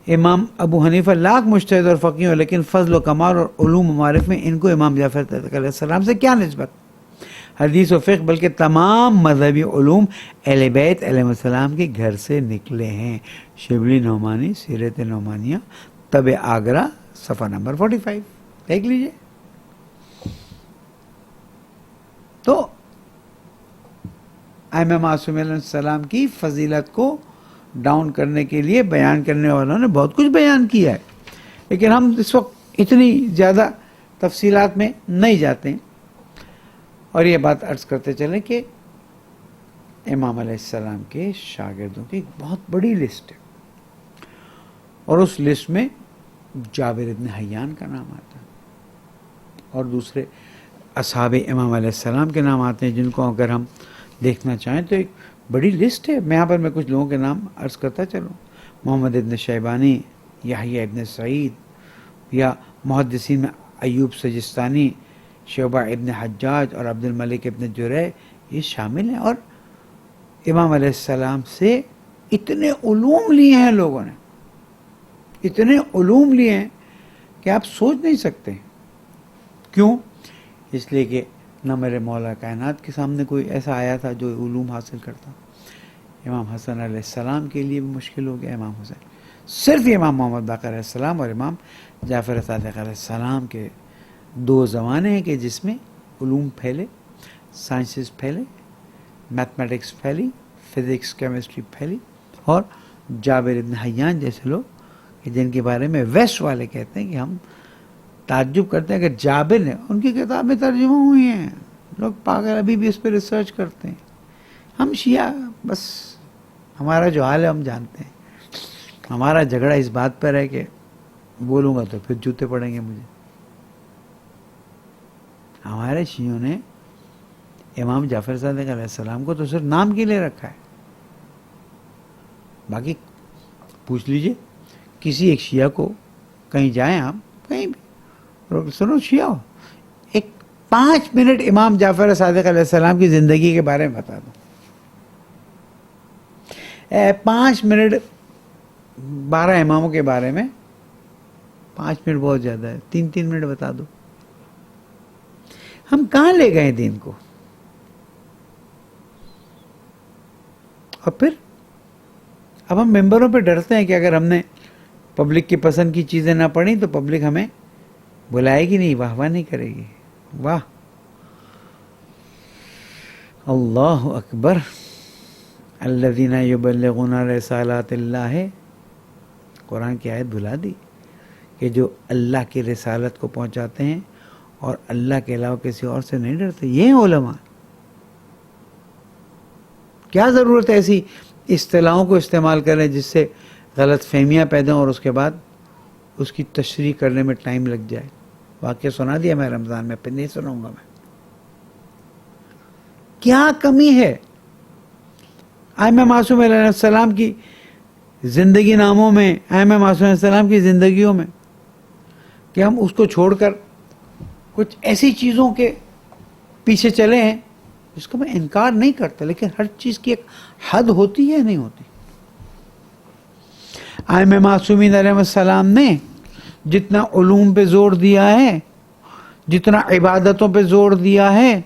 امام ابو حنیفہ لاکھ مجتہد اور فقیہ ہو، لیکن فضل و کمال اور علوم و معارف میں ان کو امام جعفر صادق علیہ السلام سے کیا نسبت؟ حدیث و فقہ بلکہ تمام مذہبی علوم اہل بیت علیہ السلام کے گھر سے نکلے ہیں. شبلی نعمانی سیرت نعمانیہ طب آگرہ صفحہ نمبر 45 دیکھ لیجئے. تو ائمہ معصومین علیہ السلام کی فضیلت کو ڈاؤن کرنے کے لیے بیان کرنے والوں نے بہت کچھ بیان کیا ہے، لیکن ہم اس وقت اتنی زیادہ تفصیلات میں نہیں جاتے ہیں. اور یہ بات عرض کرتے چلیں کہ امام علیہ السلام کے شاگردوں کی ایک بہت بڑی لسٹ ہے، اور اس لسٹ میں جابر ابن حیان کا نام آتا ہے، اور دوسرے اصحاب امام علیہ السلام کے نام آتے ہیں، جن کو اگر ہم دیکھنا چاہیں تو ایک بڑی لسٹ ہے. میں یہاں پر کچھ لوگوں کے نام عرض کرتا چلوں. محمد ابن شیبانی، یحییٰ ابن سعید، یا محدثین میں ایوب سجستانی، شعبہ ابن حجاج اور عبد الملک ابن جریح، یہ شامل ہیں. اور امام علیہ السلام سے اتنے علوم لیے ہیں لوگوں نے، اتنے علوم لیے ہیں کہ آپ سوچ نہیں سکتے. کیوں؟ اس لیے کہ نہ میرے مولا کائنات کے سامنے کوئی ایسا آیا تھا جو علوم حاصل کرتا. امام حسن علیہ السلام کے لیے بھی مشکل ہو گیا. امام حسین صرف امام محمد باقر علیہ السلام اور امام جعفر صادق علیہ السلام کے دو زمانے ہیں کہ جس میں علوم پھیلے، سائنسز پھیلے، میتھمیٹکس پھیلی، فزکس کیمسٹری پھیلی. اور جابر ابن حیان جیسے لوگ کہ جن کے بارے میں ویسٹ والے کہتے ہیں کہ ہم تعجب کرتے ہیں کہ جابر نے، ان کی کتابیں ترجمہ ہوئی ہیں، لوگ پاگل ابھی بھی اس پہ ریسرچ کرتے ہیں. ہم شیعہ بس ہمارا جو حال ہے ہم جانتے ہیں. ہمارا جھگڑا اس بات پر ہے کہ بولوں گا تو پھر جوتے پڑیں گے مجھے. ہمارے شیعوں نے امام جعفر صادق علیہ السلام کو تو صرف نام کے لیے رکھا ہے. باقی پوچھ لیجئے کسی ایک شیعہ کو، کہیں جائیں آپ کہیں بھی، سنو شیعہ ہو، ایک 5 منٹ امام جعفر صادق علیہ السلام کی زندگی کے بارے میں بتا دو. 5 منٹ 12 اماموں کے بارے میں، 5 منٹ بہت زیادہ ہے، 3 منٹ بتا دو. ہم کہاں لے گئے دین کو؟ اور پھر اب ہم ممبروں پہ ڈرتے ہیں کہ اگر ہم نے پبلک کی پسند کی چیزیں نہ پڑھی تو پبلک ہمیں بلائے گی نہیں، واہ واہ نہیں کرے گی. واہ، اللہ اکبر. الذین یبلغون رسالات اللہ، قرآن کی آیت بھلا دی کہ جو اللہ کی رسالت کو پہنچاتے ہیں اور اللہ کے علاوہ کسی اور سے نہیں ڈرتے. یہ ہیں علماء. کیا ضرورت ہے ایسی اصطلاحوں کو استعمال کریں جس سے غلط فہمیاں پیدا ہوں اور اس کے بعد اس کی تشریح کرنے میں ٹائم لگ جائے. واقعہ سنا دیا میں رمضان میں، پھر نہیں سناؤں گا میں. کیا کمی ہے ائمہ معصوم علیہ السلام کی زندگی ناموں میں، ائمہ معصوم علیہ السلام کی زندگیوں میں، کہ ہم اس کو چھوڑ کر کچھ ایسی چیزوں کے پیچھے چلے ہیں جس کو میں انکار نہیں کرتا، لیکن ہر چیز کی ایک حد ہوتی ہے نہیں ہوتی. ائمہ معصومین علیہ السلام نے جتنا علوم پہ زور دیا ہے، جتنا عبادتوں پہ زور دیا ہے،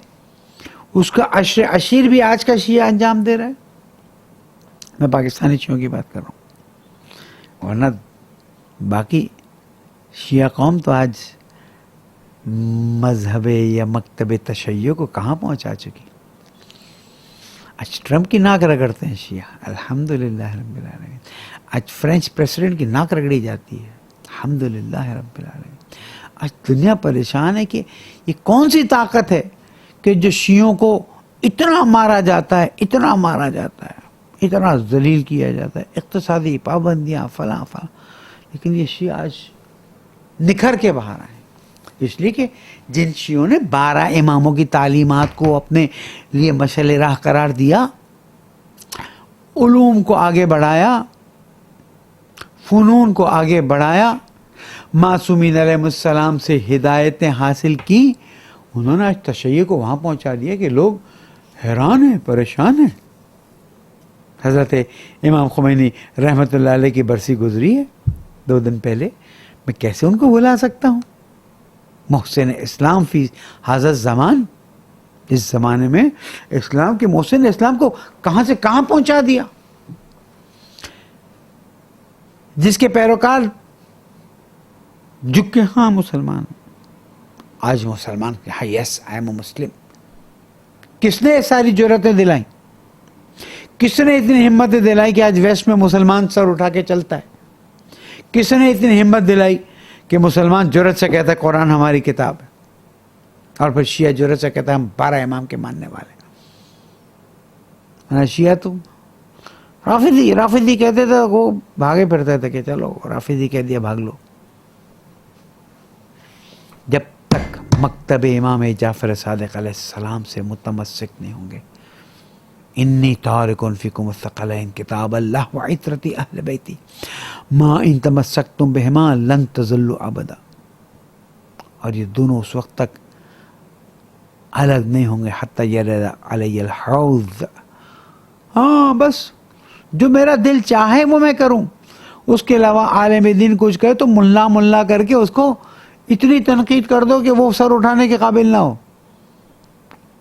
اس کا عشر عشیر بھی آج کا شیعہ انجام دے رہا ہے. میں پاکستانی شیعوں کی بات کر رہا ہوں، ورنہ باقی شیعہ قوم تو آج مذہب یا مکتب تشیع کو کہاں پہنچا چکی. آج ٹرمپ کی ناک رگڑتے ہیں شیعہ، الحمدللہ رب العالمین. آج فرینچ پریسیڈنٹ کی ناک رگڑی جاتی ہے، الحمدللہ رب العالمین. آج دنیا پریشان ہے کہ یہ کون سی طاقت ہے کہ جو شیعوں کو اتنا مارا جاتا ہے، اتنا مارا جاتا ہے، اتنا ذلیل کیا جاتا ہے، اقتصادی پابندیاں فلاں فلاں، لیکن یہ شیعہ آج نکھر کے باہر آئے، اس لیے کہ جن شیعوں نے 12 اماموں کی تعلیمات کو اپنے لیے مشعل راہ قرار دیا، علوم کو آگے بڑھایا، فنون کو آگے بڑھایا، معصومین علیہ السلام سے ہدایتیں حاصل کی، انہوں نے آج تشیع کو وہاں پہنچا دیا کہ لوگ حیران ہیں، پریشان ہیں۔ حضرت امام خمینی رحمۃ اللہ علیہ کی برسی گزری ہے 2 دن پہلے، میں کیسے ان کو بھلا سکتا ہوں؟ محسن اسلام فی حاضر زمان، اس زمانے میں اسلام کے محسن اسلام کو کہاں سے کہاں پہنچا دیا، جس کے پیروکار جھک کے ہاں مسلمان، آج مسلمان ہاں یس آئی ایم اے مسلم۔ کس نے یہ ساری جرأتیں دلائیں؟ کس نے اتنی ہمت دلائی کہ آج ویسٹ میں مسلمان سر اٹھا کے چلتا ہے؟ کس نے اتنی ہمت دلائی کہ مسلمان جرأت سے کہتا ہے قرآن ہماری کتاب ہے، اور پھر شیعہ جرأت سے کہتا ہے ہم 12 امام کے ماننے والے ہیں؟ شیعہ تو رافضی کہتے تھے، وہ بھاگے پھرتے تھے کہ چلو رافضی کہہ دیا بھاگ لو۔ جب تک مکتب امام جعفر صادق علیہ السلام سے متمسک نہیں ہوں گے، انی تارک فیکم الثقلین کتاب اللہ وعطرتی اہل بیتی ما ان تمسکتم بہما لن تضلوا ابدا، اور یہ دونوں اس وقت تک الگ نہیں ہوں گے حتی یرد علی الحوض، ہاں بس جو میرا دل چاہے وہ میں کروں، اس کے علاوہ عالم دین کچھ کہے تو ملا کر کے اس کو اتنی تنقید کر دو کہ وہ سر اٹھانے کے قابل نہ ہو۔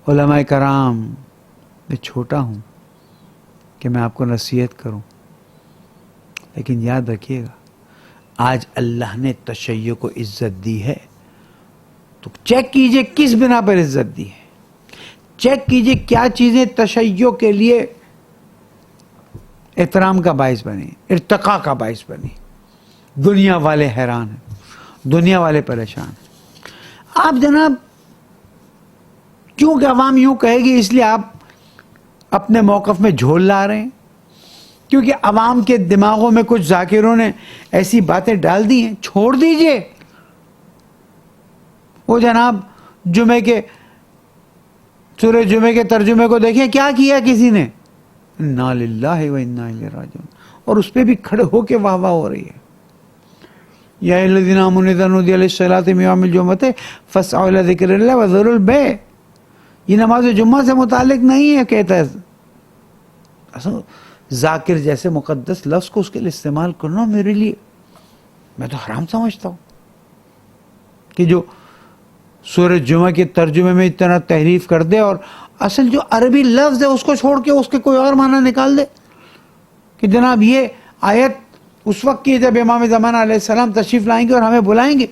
علماء کرام، میں چھوٹا ہوں کہ میں آپ کو نصیحت کروں، لیکن یاد رکھیے گا آج اللہ نے تشیع کو عزت دی ہے تو چیک کیجئے کس بنا پر عزت دی ہے، چیک کیجئے کیا چیزیں تشیع کے لیے احترام کا باعث بنی، ارتقاء کا باعث بنی۔ دنیا والے حیران ہیں، دنیا والے پریشان ہیں۔ آپ جناب کیونکہ عوام یوں کہے گی اس لیے آپ اپنے موقف میں جھول لا رہے ہیں، کیونکہ عوام کے دماغوں میں کچھ ذاکروں نے ایسی باتیں ڈال دی ہیں، چھوڑ دیجئے۔ وہ جناب سورہ جمعے کے ترجمے کو دیکھیں، کیا کیا کسی نے، انا للہ و انا الیہ راجعون، اور اس پہ بھی کھڑے ہو کے واہ واہ ہو رہی ہے۔ یا ایھا الذین آمنوا اذا نودی للصلاۃ من یوم الجمعۃ فاسعوا الی ذکر اللہ وذروا البیع، یہ نماز جمعہ سے متعلق نہیں ہے، کہتا ہے اصل ذاکر جیسے مقدس لفظ کو اس کے لیے استعمال کرنا میرے لیے میں تو حرام سمجھتا ہوں کہ جو سورہ جمعہ کے ترجمے میں اتنا تحریف کر دے اور اصل جو عربی لفظ ہے اس کو چھوڑ کے اس کے کوئی اور معنی نکال دے، کہ جناب یہ آیت اس وقت کی جب امام زمانہ علیہ السلام تشریف لائیں گے اور ہمیں بلائیں گے،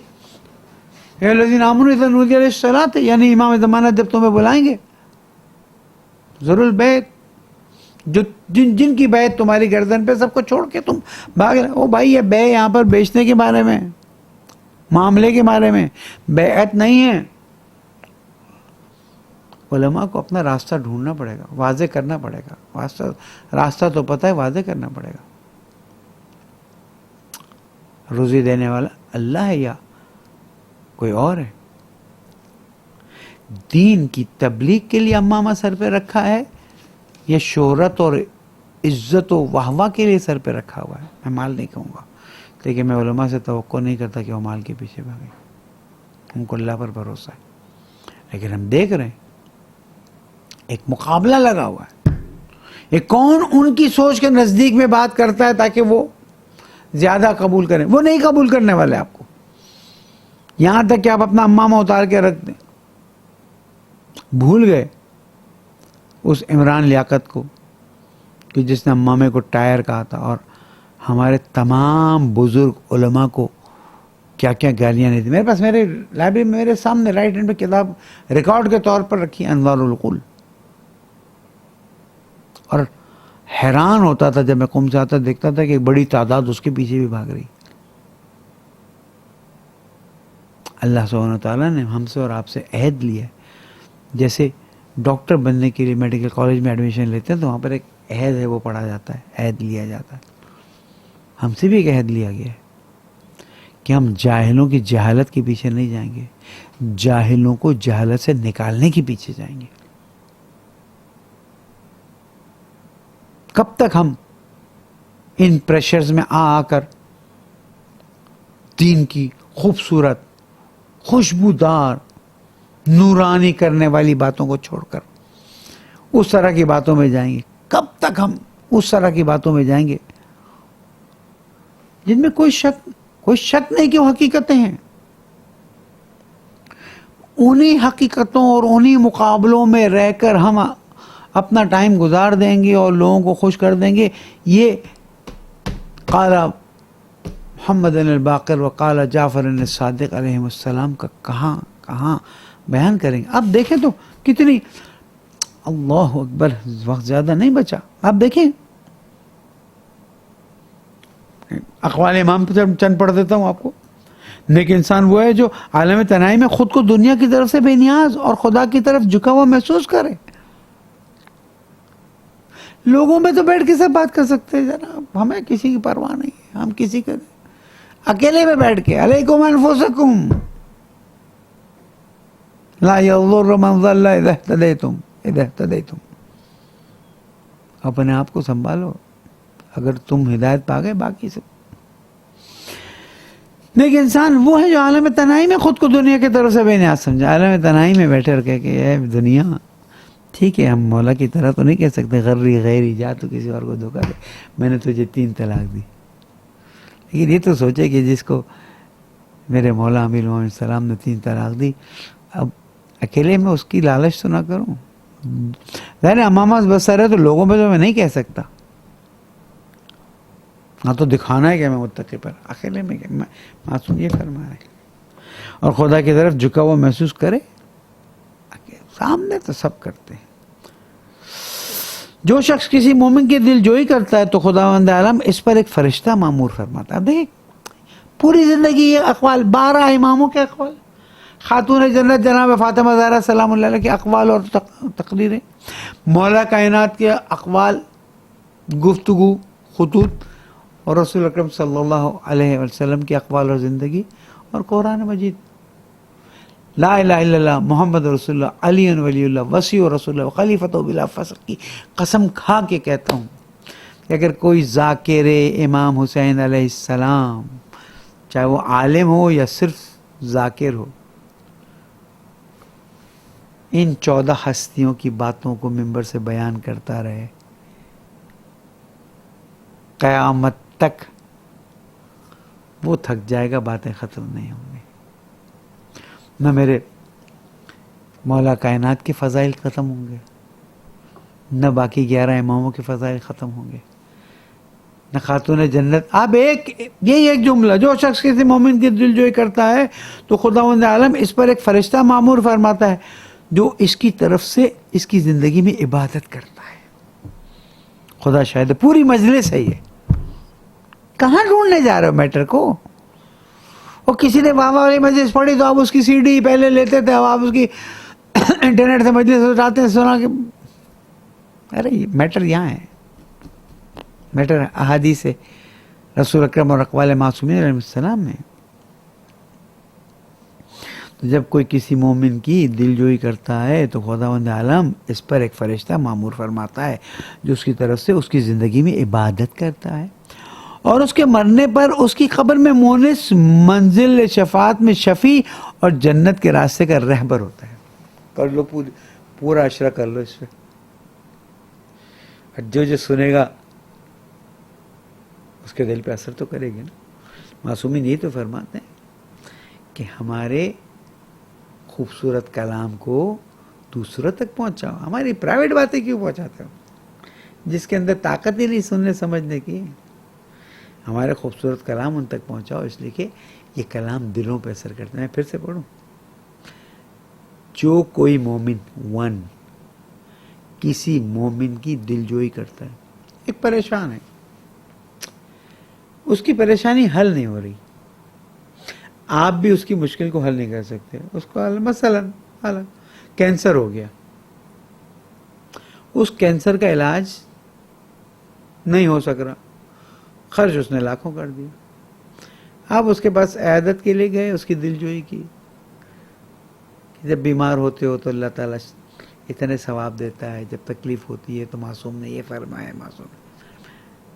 اے الذین آمنوا اذا نودی للصلاۃ، یعنی امام زمانہ جب تمہیں بلائیں گے، ذروا البیع، جو جن کی بیعت تمہاری گردن پہ، سب کو چھوڑ کے تم بھاگ رہے ہو۔ بھائی یہ بیع یہاں پر بیچنے کے بارے میں، معاملے کے بارے میں، بیعت نہیں ہے۔ علماء کو اپنا راستہ ڈھونڈنا پڑے گا، واضح کرنا پڑے گا، راستہ تو پتہ ہے، واضح کرنا پڑے گا۔ روزی دینے والا اللہ ہے یا کوئی اور ہے؟ دین کی تبلیغ کے لیے امامہ سر پہ رکھا ہے یا شہرت اور عزت و واہواہ کے لیے سر پہ رکھا ہوا ہے؟ میں مال نہیں کہوں گا، لیکن میں علماء سے توقع نہیں کرتا کہ وہ مال کے پیچھے بھاگیں، ان کو اللہ پر بھروسہ ہے۔ لیکن ہم دیکھ رہے ہیں ایک مقابلہ لگا ہوا ہے، یہ کون ان کی سوچ کے نزدیک میں بات کرتا ہے تاکہ وہ زیادہ قبول کریں۔ وہ نہیں قبول کرنے والے آپ کو، یہاں تک کہ آپ اپنا امامہ اتار کے رکھ دیں۔ بھول گئے اس عمران لیاقت کو کہ جس نے امامے کو ٹائر کہا تھا، اور ہمارے تمام بزرگ علماء کو کیا کیا گالیاں نہیں تھی۔ میرے پاس میرے لائبریری میں میرے سامنے رائٹ ہینڈ پہ کتاب ریکارڈ کے طور پر رکھی، انوار العقول، اور حیران ہوتا تھا جب میں قم سے آتا دیکھتا تھا کہ ایک بڑی تعداد اس کے پیچھے بھی بھاگ رہی۔ اللہ سبحانہ وتعالیٰ نے ہم سے اور آپ سے عہد لیا ہے، جیسے ڈاکٹر بننے کے لیے میڈیکل کالج میں ایڈمیشن لیتے ہیں تو وہاں پر ایک عہد ہے وہ پڑھا جاتا ہے، عہد لیا جاتا ہے. ہم سے بھی ایک عہد لیا گیا ہے کہ ہم جاہلوں کی جہالت کے پیچھے نہیں جائیں گے، جاہلوں کو جہالت سے نکالنے کے پیچھے جائیں گے. کب تک ہم ان پریشرز میں آ کر دین کی خوبصورت، خوشبودار، نورانی کرنے والی باتوں کو چھوڑ کر اس طرح کی باتوں میں جائیں گے؟ کب تک ہم اس طرح کی باتوں میں جائیں گے جن میں کوئی شک نہیں کہ وہ حقیقتیں ہیں؟ انہی حقیقتوں اور انہی مقابلوں میں رہ کر ہم اپنا ٹائم گزار دیں گے اور لوگوں کو خوش کر دیں گے. یہ قال محمد الباقر و قال جعفر الصادق علیہ السلام کا کہاں بیان کریں گے؟ آپ دیکھیں تو کتنی، اللہ اکبر، وقت زیادہ نہیں بچا. آپ دیکھیں اقوال امام پہ چند پڑھ دیتا ہوں آپ کو. نیک انسان وہ ہے جو عالم تنہائی میں خود کو دنیا کی طرف سے بے نیاز اور خدا کی طرف جھکا ہوا محسوس کرے. لوگوں میں تو بیٹھ کے سب بات کر سکتے ہیں جناب، ہمیں کسی کی پرواہ نہیں ہے، ہم کسی کا اکیلے میں بیٹھ کے علیکم انفسکم لا یضر من ضل اذا اهتدیتم، اپنے آپ کو سنبھالو، اگر تم ہدایت پا گئے باقی سب. لیکن انسان وہ ہے جو عالم تنہائی میں خود کو دنیا کی طرف سے بے نیاز سمجھا. عالم تنہائی میں بیٹھے اور کہ اے دنیا، ٹھیک ہے ہم مولا کی طرح تو نہیں کہہ سکتے غری غیری، جا تو کسی اور کو دھوکہ دے، میں نے تجھے 3 طلاق دی. لیکن یہ تو سوچے کہ جس کو میرے مولا امیر المومنین السلام نے 3 طلاق دی، اب اکیلے میں اس کی لالچ تو نہ کروں. ظاہر امامہ بسر ہے تو لوگوں میں تو میں نہیں کہہ سکتا، ہاں تو دکھانا ہے کہ میں متقی پر، اکیلے میں معصوم یہ فرما رہے اور خدا کی طرف جھکا ہوا محسوس کرے. سامنے تو سب کرتے ہیں. جو شخص کسی مومن کی دل جوئی کرتا ہے تو خداوند عالم اس پر ایک فرشتہ مامور فرماتا ہے. اب دیکھیں پوری زندگی یہ اقوال، 12 اماموں کے اقوال، خاتون جنت جناب فاطمہ زہرا سلام اللہ علیہ کے اقوال اور تقریریں، مولا کائنات کے اقوال، گفتگو، خطوط، اور رسول اکرم صلی اللہ علیہ وسلم کی اقوال اور زندگی، اور قرآن مجید. لا الہ الا اللہ محمد رسول اللہ علی ولی اللہ وصی رسول اللہ خلیفۃ بلا فسق کی قسم کھا کے کہتا ہوں کہ اگر کوئی ذاکر امام حسین علیہ السلام، چاہے وہ عالم ہو یا صرف ذاکر ہو، ان 14 ہستیوں کی باتوں کو منبر سے بیان کرتا رہے قیامت تک، وہ تھک جائے گا، باتیں ختم نہیں ہوں گی. نہ میرے مولا کائنات کے فضائل ختم ہوں گے، نہ باقی 11 اماموں کے فضائل ختم ہوں گے، نہ خاتون جنت. اب یہی ایک جملہ، جو شخص کسی مومن کی دل جوئی کرتا ہے تو خداوند عالم اس پر ایک فرشتہ مامور فرماتا ہے جو اس کی طرف سے اس کی زندگی میں عبادت کرتا ہے. خدا شاہد پوری مجلس ہے. یہ کہاں ڈھونڈنے جا رہے ہو میٹر کو؟ اور کسی نے وہاں والی مجلس پڑھی تو آپ اس کی CD پہلے لیتے تھے، اب آپ اس کی انٹرنیٹ سے مجلس اٹھاتے ہیں سنا کے. ارے میٹر یہاں ہے، میٹر احادیث رسول اکرم اور اقوال معصومین علیہ السلام میں. تو جب کوئی کسی مومن کی دل جوئی کرتا ہے تو خداوند عالم اس پر ایک فرشتہ مامور فرماتا ہے جو اس کی طرف سے اس کی زندگی میں عبادت کرتا ہے، اور اس کے مرنے پر اس کی قبر میں مونس، منزل شفاعت میں شفیع اور جنت کے راستے کا رہبر ہوتا ہے. کر لو پورا اشرا کر لو اس پہ. جو سنے گا اس کے دل پہ اثر تو کرے گی نا. معصومین یہ تو فرماتے ہیں کہ ہمارے خوبصورت کلام کو دوسروں تک پہنچاؤ، ہماری پرائیویٹ باتیں کیوں پہنچاتے ہو جس کے اندر طاقت ہی نہیں سننے سمجھنے کی. ہمارے خوبصورت کلام ان تک پہنچاؤ، اس لیے کہ یہ کلام دلوں پہ اثر کرتے ہیں. میں پھر سے پڑھوں، جو کوئی مومن کسی مومن کی دل جوئی کرتا ہے، ایک پریشان ہے، اس کی پریشانی حل نہیں ہو رہی، آپ بھی اس کی مشکل کو حل نہیں کر سکتے. اس کو مثلا کینسر ہو گیا، اس کینسر کا علاج نہیں ہو سک رہا، خرچ اس نے لاکھوں کر دیا. آپ اس کے پاس عیادت کے لیے گئے، اس کی دل جوئی کی. جب بیمار ہوتے ہو تو اللہ تعالیٰ اتنے ثواب دیتا ہے، جب تکلیف ہوتی ہے تو معصوم نے یہ فرمایا، معصوم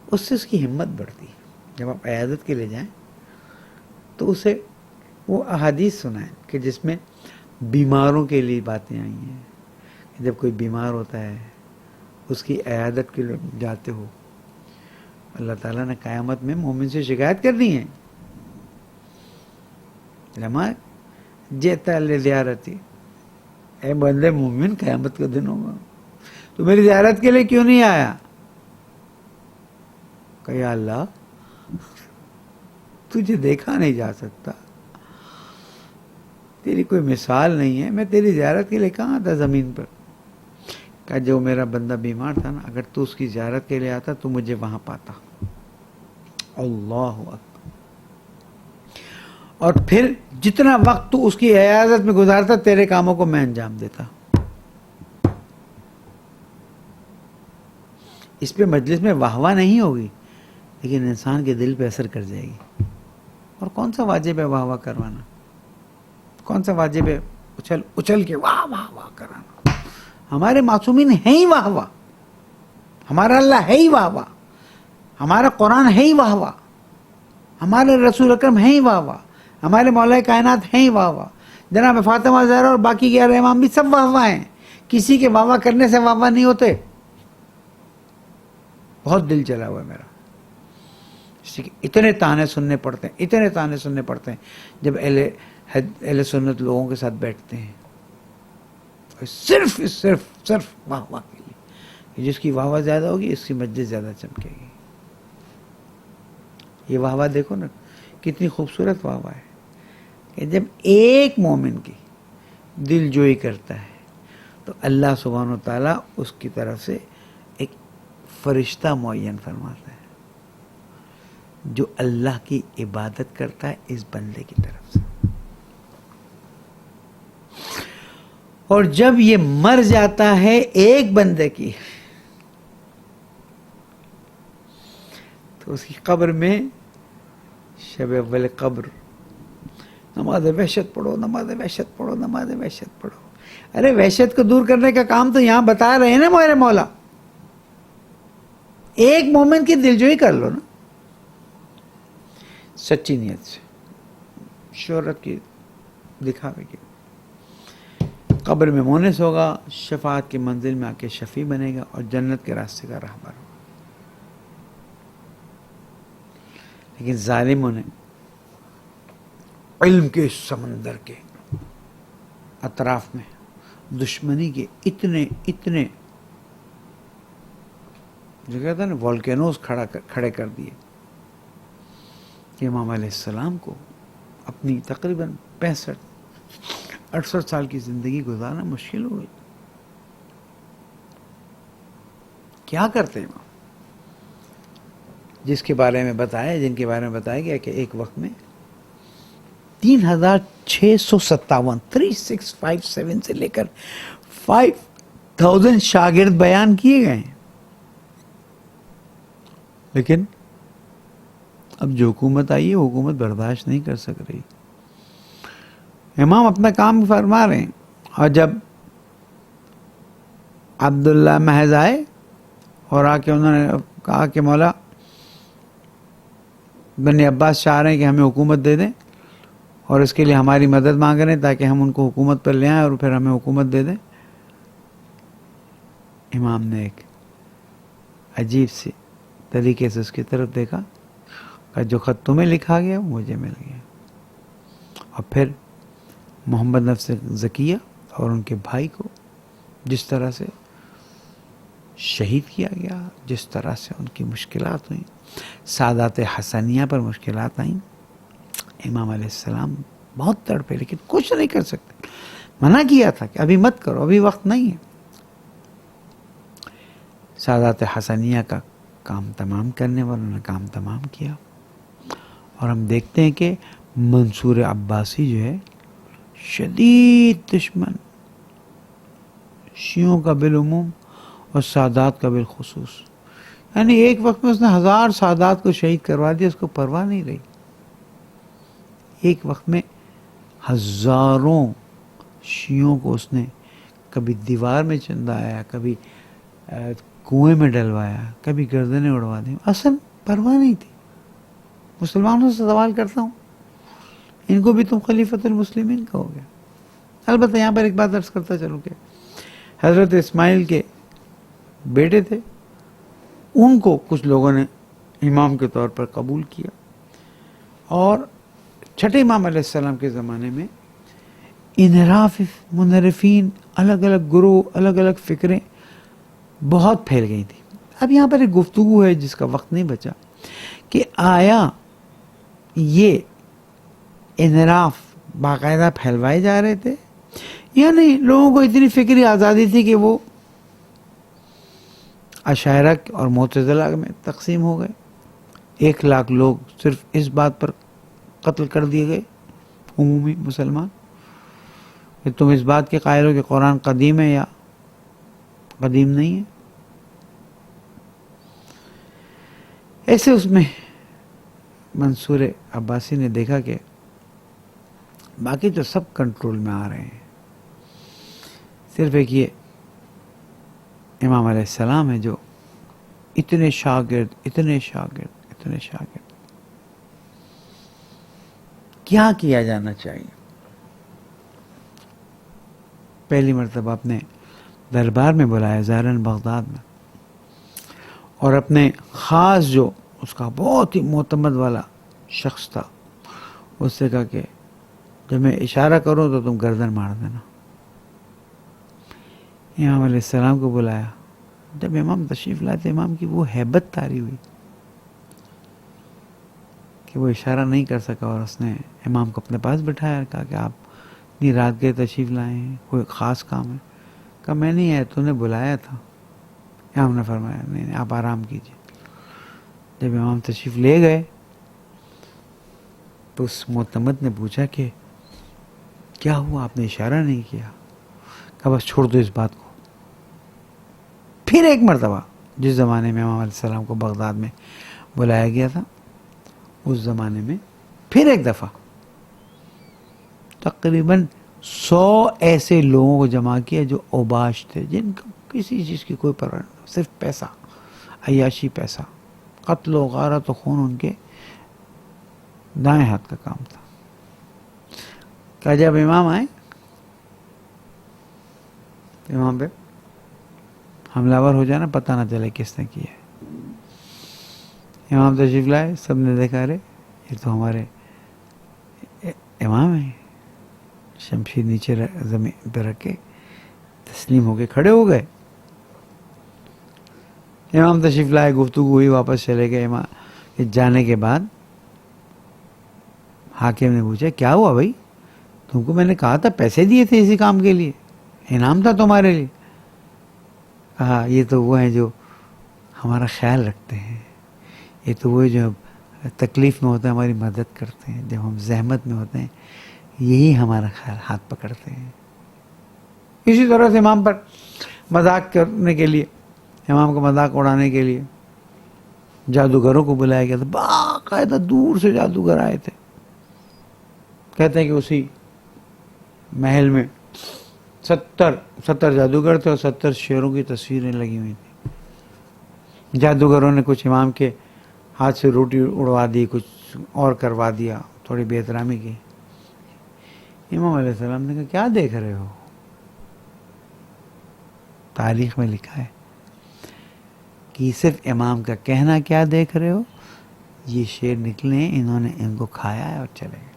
اس سے اس کی ہمت بڑھتی ہے. جب آپ عیادت کے لیے جائیں تو اسے وہ احادیث سنائیں کہ جس میں بیماروں کے لیے باتیں آئی ہیں. جب کوئی بیمار ہوتا ہے اس کی عیادت کے لیے جاتے ہو، اللہ تعالیٰ نے قیامت میں مومن سے شکایت کرنی ہے، لما جیتا لزیارتی، اے بندے مومن قیامت کا دن ہوگا تو میری زیارت کے لیے کیوں نہیں آیا؟ کہ یا اللہ تجھے دیکھا نہیں جا سکتا، تیری کوئی مثال نہیں ہے، میں تیری زیارت کے لیے کہاں تھا زمین پر. کہ جو میرا بندہ بیمار تھا نا، اگر تو اس کی زیارت کے لیے آتا تو مجھے وہاں پاتا. اللہ اکبر. اور پھر جتنا وقت تو اس کی عیادت میں گزارتا تیرے کاموں کو میں انجام دیتا. اس پہ مجلس میں واہ واہ نہیں ہوگی، لیکن انسان کے دل پہ اثر کر جائے گی. اور کون سا واجب ہے واہ واہ کروانا؟ کون سا واجب ہے اچھل کے واہ واہ واہ کرانا؟ ہمارے معصومین ہیں ہی واہ واہ، ہمارا اللہ ہے ہی واہ واہ، ہمارا قرآن ہے ہی واہ واہ، ہمارے رسول اکرم ہیں ہی واہ واہ، ہمارے مولا کائنات ہیں ہی واہ واہ، جناب فاطمہ زہرا اور باقی 11 امام بھی سب واہ واہ ہیں. کسی کے واہ واہ کرنے سے واہ واہ نہیں ہوتے. بہت دل چلا ہوا ہے میرا. اتنے تانے سننے پڑتے ہیں، اتنے تانے سننے پڑتے ہیں جب اہل سنت لوگوں کے ساتھ بیٹھتے ہیں، صرف صرف صرف واہ واہ کے لیے. جس کی واہ واہ زیادہ ہوگی اس کی مجلس زیادہ چمکے گی. یہ واہ واہ دیکھو نا کتنی خوبصورت واہ واہ ہے کہ جب ایک مومن کی دل جوئی کرتا ہے تو اللہ سبحانہ و تعالیٰ اس کی طرف سے ایک فرشتہ معین فرماتا ہے جو اللہ کی عبادت کرتا ہے اس بندے کی طرف سے. اور جب یہ مر جاتا ہے ایک بندے کی تو اس کی قبر میں شب اول قبر نماز وحشت پڑھو، نماز وحشت پڑھو، نماز وحشت پڑھو. ارے وحشت کو دور کرنے کا کام تو یہاں بتا رہے ہیں نا میرے مولا. ایک مومن کی دلجوئی کر لو نا سچی نیت سے، شہرت کی، دکھاوے کی. قبر میں مونس ہوگا، شفاعت کی منزل میں آ کے شفیع بنے گا اور جنت کے راستے کا راہبر ہوگا. لیکن ظالموں نے علم کے سمندر کے اطراف میں دشمنی کے اتنے جو کہتا ہے نا والکینوز کھڑے کر دیے کہ امام علیہ السلام کو اپنی تقریباً 65-68 سال کی زندگی گزارنا مشکل ہو گئی. کیا کرتے ہیں امام؟ جس کے بارے میں بتایا، جن کے بارے میں بتایا گیا کہ ایک وقت میں 3657 3657 سے لے کر 5000 شاگرد بیان کیے گئے ہیں. لیکن اب جو حکومت آئی ہے وہ حکومت برداشت نہیں کر سک رہی. امام اپنا کام فرما رہے ہیں اور جب عبداللہ محض آئے اور آ کے انہوں نے کہا کہ مولا بنی عباس چاہ رہے ہیں کہ ہمیں حکومت دے دیں اور اس کے لیے ہماری مدد مانگ رہے ہیں تاکہ ہم ان کو حکومت پر لے آئیں اور پھر ہمیں حکومت دے دیں. امام نے ایک عجیب سی طریقے سے اس کی طرف دیکھا کہ جو خط تمہیں لکھا گیا وہ مجھے مل گیا. اور پھر محمد نفس زکیہ اور ان کے بھائی کو جس طرح سے شہید کیا گیا، جس طرح سے ان کی مشکلات ہوئیں، سادات حسنیہ پر مشکلات آئیں، امام علیہ السلام بہت تڑپے لیکن کچھ نہیں کر سکتے. منع کیا تھا کہ ابھی مت کرو، ابھی وقت نہیں ہے. سادات حسنیہ کا کام تمام کرنے والوں نے کام تمام کیا اور ہم دیکھتے ہیں کہ منصور عباسی جو ہے شدید دشمن شیعوں کا بالعموم اور سادات کا بالخصوص. یعنی ایک وقت میں اس نے 1000 سادات کو شہید کروا دیا، اس کو پرواہ نہیں رہی. ایک وقت میں ہزاروں شیعوں کو اس نے کبھی دیوار میں چندایا، کبھی کنویں میں ڈلوایا، کبھی گردنیں اڑوا دیں. اصل پرواہ نہیں تھی. مسلمانوں سے سوال کرتا ہوں، ان کو بھی تم خلیفۃ المسلمین کہو گے؟ البتہ یہاں پر ایک بات عرض کرتا چلوں کہ حضرت اسماعیل کے بیٹے تھے، ان کو کچھ لوگوں نے امام کے طور پر قبول کیا، اور چھٹے امام علیہ السلام کے زمانے میں انحراف منحرفین، الگ الگ گروہ، الگ الگ فکریں بہت پھیل گئی تھی. اب یہاں پر ایک گفتگو ہے جس کا وقت نہیں بچا کہ آیا یہ انحراف باقاعدہ پھیلوائے جا رہے تھے یا نہیں؟ لوگوں کو اتنی فکری آزادی تھی کہ وہ اشاعرہ اور معتزلہ میں تقسیم ہو گئے. 1,00,000 لوگ صرف اس بات پر قتل کر دیے گئے، عمومی مسلمان، کہ تم اس بات کے قائل ہو کہ قرآن قدیم ہے یا قدیم نہیں ہے. ایسے اس میں منصور عباسی نے دیکھا کہ باقی تو سب کنٹرول میں آ رہے ہیں، صرف ایک یہ امام علیہ السلام ہے جو اتنے شاگرد، اتنے شاگرد، اتنے شاگرد. کیا کیا جانا چاہیے؟ پہلی مرتبہ اپنے دربار میں بلایا زائرن بغداد میں، اور اپنے خاص جو اس کا بہت ہی معتمد والا شخص تھا، اس سے کہا کہ جب میں اشارہ کروں تو تم گردن مار دینا. امام علیہ السلام کو بلایا. جب امام تشریف لائے تو امام کی وہ ہیبت طاری ہوئی کہ وہ اشارہ نہیں کر سکا، اور اس نے امام کو اپنے پاس بٹھایا اور کہا کہ آپ اتنی رات کے تشریف لائے ہیں، کوئی خاص کام ہے؟ کہا میں نہیں آیا، تو نے بلایا تھا. امام نے فرمایا نہیں آپ آرام کیجیے. جب امام تشریف لے گئے تو اس معتمد نے پوچھا کہ کیا ہوا، آپ نے اشارہ نہیں کیا؟ کہا بس چھوڑ دو اس بات کو. پھر ایک مرتبہ جس زمانے میں امام علیہ السلام کو بغداد میں بلایا گیا تھا، اس زمانے میں پھر ایک دفعہ تقریباً 100 ایسے لوگوں کو جمع کیا جو اوباش تھے، جن کو کسی چیز کی کوئی پرواہ نہیں، صرف پیسہ، عیاشی پیسہ، قتل و غارت و خون ان کے دائیں ہاتھ کا کام تھا. کہ جب امام آئے تو امام پہ حملہ ور ہو جانا، پتہ نہ چلے کس نے کیا ہے. امام تشریف لائے، سب نے دیکھا رے یہ تو ہمارے امام ہیں. شمشیر نیچے زمین پہ رکھ کے تسلیم ہو کے کھڑے ہو گئے. امام تشریف لائے، گفتگو ہوئی، واپس چلے گئے. امام جانے کے بعد حاکم نے پوچھا کیا ہوا بھائی، تم کو میں نے کہا تھا، پیسے دیے تھے اسی کام کے لیے، انعام تھا تمہارے لیے. کہا یہ تو وہ ہیں جو ہمارا خیال رکھتے ہیں، یہ تو وہ جو تکلیف میں ہوتے ہیں ہماری مدد کرتے ہیں، جب ہم زحمت میں ہوتے ہیں یہی ہمارا خیال ہاتھ پکڑتے ہیں. اسی طرح سے امام پر مذاق کرنے کے لیے، امام کا مذاق اڑانے کے لیے جادوگروں کو بلایا گیا تھا. باقاعدہ دور سے جادوگر آئے تھے. کہتے ہیں کہ اسی محل میں 70 جادوگر تھے اور 70 شیروں کی تصویریں لگی ہوئی تھیں. جادوگروں نے کچھ امام کے ہاتھ سے روٹی اڑوا دی، کچھ اور کروا دیا، تھوڑی بے احترامی کی. امام علیہ السلام نے کہا کیا دیکھ رہے ہو؟ تاریخ میں لکھا ہے کہ صرف امام کا کہنا کیا دیکھ رہے ہو، یہ شیر نکلے ہیں، انہوں نے ان کو کھایا ہے اور چلے گئے.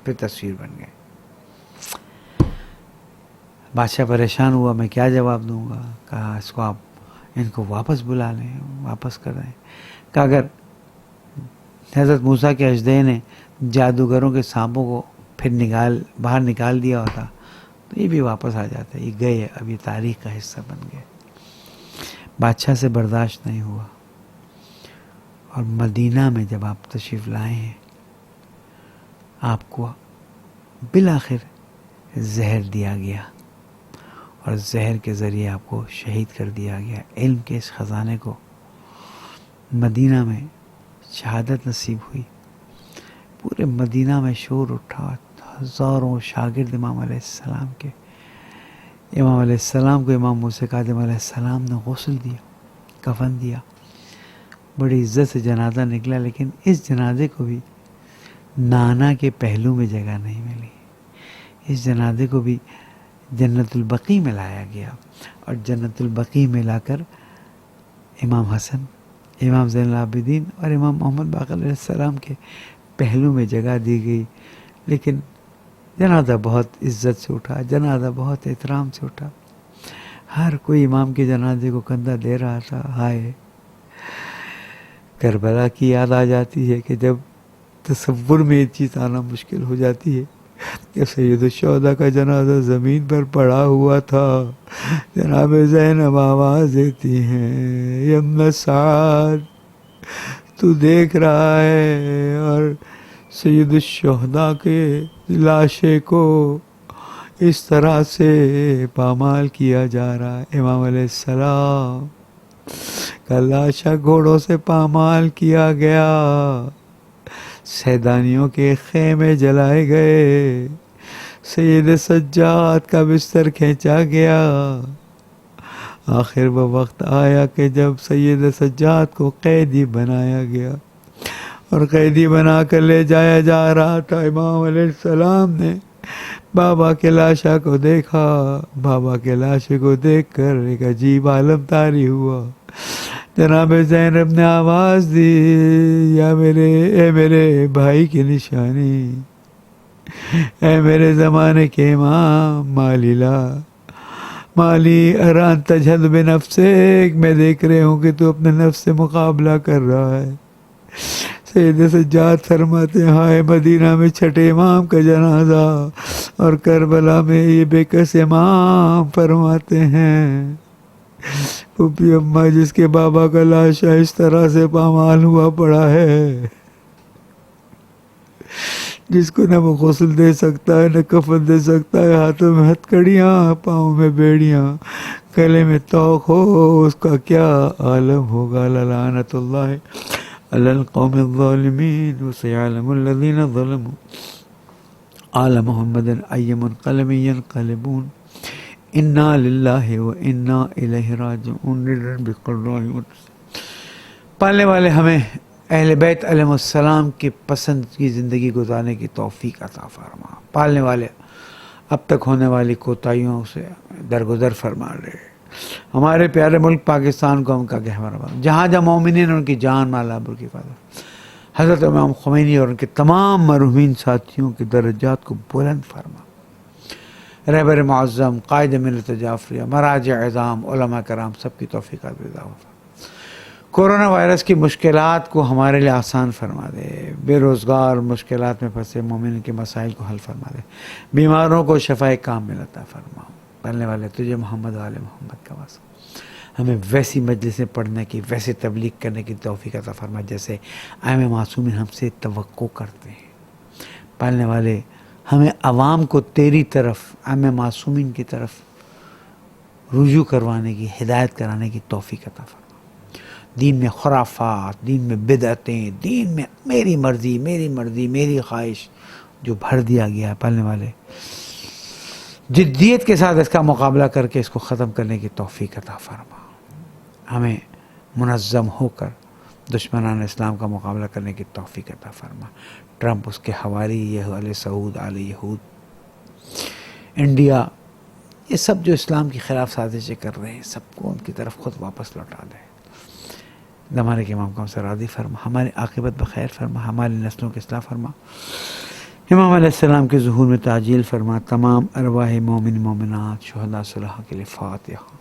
پھر تصویر بن گئے. بادشاہ پریشان ہوا، میں کیا جواب دوں گا. کہا اس کو آپ ان کو واپس بلا لیں، واپس کر دیں. کہ اگر حضرت موسیٰ کے اژدہے نے جادوگروں کے سانپوں کو پھر باہر نکال دیا ہوتا تو یہ بھی واپس آ جاتا. یہ گئے، اب یہ تاریخ کا حصہ بن گئے. بادشاہ سے برداشت نہیں ہوا، اور مدینہ میں جب آپ تشریف لائے ہیں آپ کو بالآخر زہر دیا گیا، اور زہر کے ذریعے آپ کو شہید کر دیا گیا. علم کے اس خزانے کو مدینہ میں شہادت نصیب ہوئی. پورے مدینہ میں شور اٹھا. ہزاروں شاگرد امام علیہ السلام کے. امام علیہ السلام کو امام موسیٰ کاظم علیہ السلام نے غسل دیا, کفن دیا, بڑی عزت سے جنازہ نکلا. لیکن اس جنازے کو بھی نانا کے پہلو میں جگہ نہیں ملی. اس جنازے کو بھی جنت البقیع میں لایا گیا, اور جنت البقیع میں لا کر امام حسن, امام زین العابدین اور امام محمد باقر علیہ السلام کے پہلو میں جگہ دی گئی. لیکن جنازہ بہت عزت سے اٹھا, جنازہ بہت احترام سے اٹھا. ہر کوئی امام کے جنازے کو کندھا دے رہا تھا. ہائے کربلا کی یاد آ جاتی ہے کہ جب تصور میں یہ چیز آنا مشکل ہو جاتی ہے کہ سید الشہداء کا جنازہ زمین پر پڑا ہوا تھا. جناب زینب آواز دیتی ہیں, یم سعد تو دیکھ رہا ہے, اور سید الشہداء کے لاشے کو اس طرح سے پامال کیا جا رہا ہے. امام علیہ السلام کا لاشا گھوڑوں سے پامال کیا گیا, سیدانیوں کے خیمے جلائے گئے, سید سجاد کا بستر کھینچا گیا. آخر وہ وقت آیا کہ جب سید سجاد کو قیدی بنایا گیا, اور قیدی بنا کر لے جایا جا رہا تھا. امام علیہ السلام نے بابا کے لاشا کو دیکھا. بابا کے لاشے کو دیکھ کر ایک عجیب عالم طاری ہوا. جناب زینب نے آواز دی, یا اے میرے بھائی کی نشانی, اے میرے زمانے کے امام مالی اران تجھد بنفسک, میں دیکھ رہے ہوں کہ تو اپنے نفس سے مقابلہ کر رہا ہے. سید سجاد فرماتے ہیں, ہائے مدینہ میں چھٹے امام کا جنازہ, اور کربلا میں یہ بے کس امام. فرماتے ہیں پھوپھی اماں جس کے بابا کا لاشا اس طرح سے پامال ہوا پڑا ہے, جس کو نہ وہ غسل دے سکتا ہے, نہ کفن دے سکتا ہے, ہاتھوں میں ہتھکڑیاں, پاؤں میں بیڑیاں, گلے میں توق ہو, اس کا کیا عالم ہوگا. لعنت اللہ علی القوم الظالمین, وسيعلم الذین ظلموا آل محمد ای منقلب ینقلبون. انا للہ و انا الیہ راجعون. پالنے والے ہمیں اہل بیت علیہ السلام کی پسند کی زندگی گزارنے کی توفیق عطا فرما. پالنے والے اب تک ہونے والی کوتاہیوں سے درگزر فرما رہے. ہمارے پیارے ملک پاکستان کو ہم کا گہوارہ بنا. جہاں جہاں مومنین ان کی جان مال آبرو کی حفاظت. حضرت امام خمینی اور ان کے تمام مرحومین ساتھیوں کے درجات کو بلند فرما. رہبر معظم, قائد ملت جعفریہ, مراجع اعظام, علماء کرام, سب کی توفیقات عطا فرما. کورونا وائرس کی مشکلات کو ہمارے لیے آسان فرما دے. بے روزگار مشکلات میں پھنسے مومنین کے مسائل کو حل فرما دے. بیماروں کو شفائے کامل عطا فرما. پڑھنے والے تجھے محمد و آل محمد کا واسطہ ہمیں ویسی مجلسیں پڑھنے کی, ویسے تبلیغ کرنے کی توفیق عطا فرما جیسے ائمہ معصومین ہم سے توقع کرتے ہیں. پالنے والے ہمیں عوام کو تیری طرف, ائمہ معصومین کی طرف رجوع کروانے کی, ہدایت کرانے کی توفیق عطا فرما. دین میں خرافات, دین میں بدعتیں, دین میں میری مرضی میری خواہش جو بھر دیا گیا ہے, پالنے والے جدیت کے ساتھ اس کا مقابلہ کر کے اس کو ختم کرنے کی توفیق عطا فرما. ہمیں منظم ہو کر دشمنان اسلام کا مقابلہ کرنے کی توفیق عطا فرما. ٹرمپ, اس کے حواری, یہ آل سعود, آل یہود, انڈیا, یہ سب جو اسلام کی خلاف سازشیں کر رہے ہیں, سب کو ان کی طرف خود واپس لوٹا دے. زمانے کے امام کو ہم سے راضی فرما. ہماری عاقبت بخیر فرما. ہماری نسلوں کی اصلاح فرما. امام علیہ السلام کے ظہور میں تعجیل فرما. تمام ارواح مومن مومنات شہداء صلحاء کے لیے فاتحہ.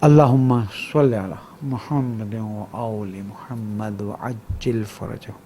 اللہم صلی علی محمد و آل محمد وعجل فرجہ.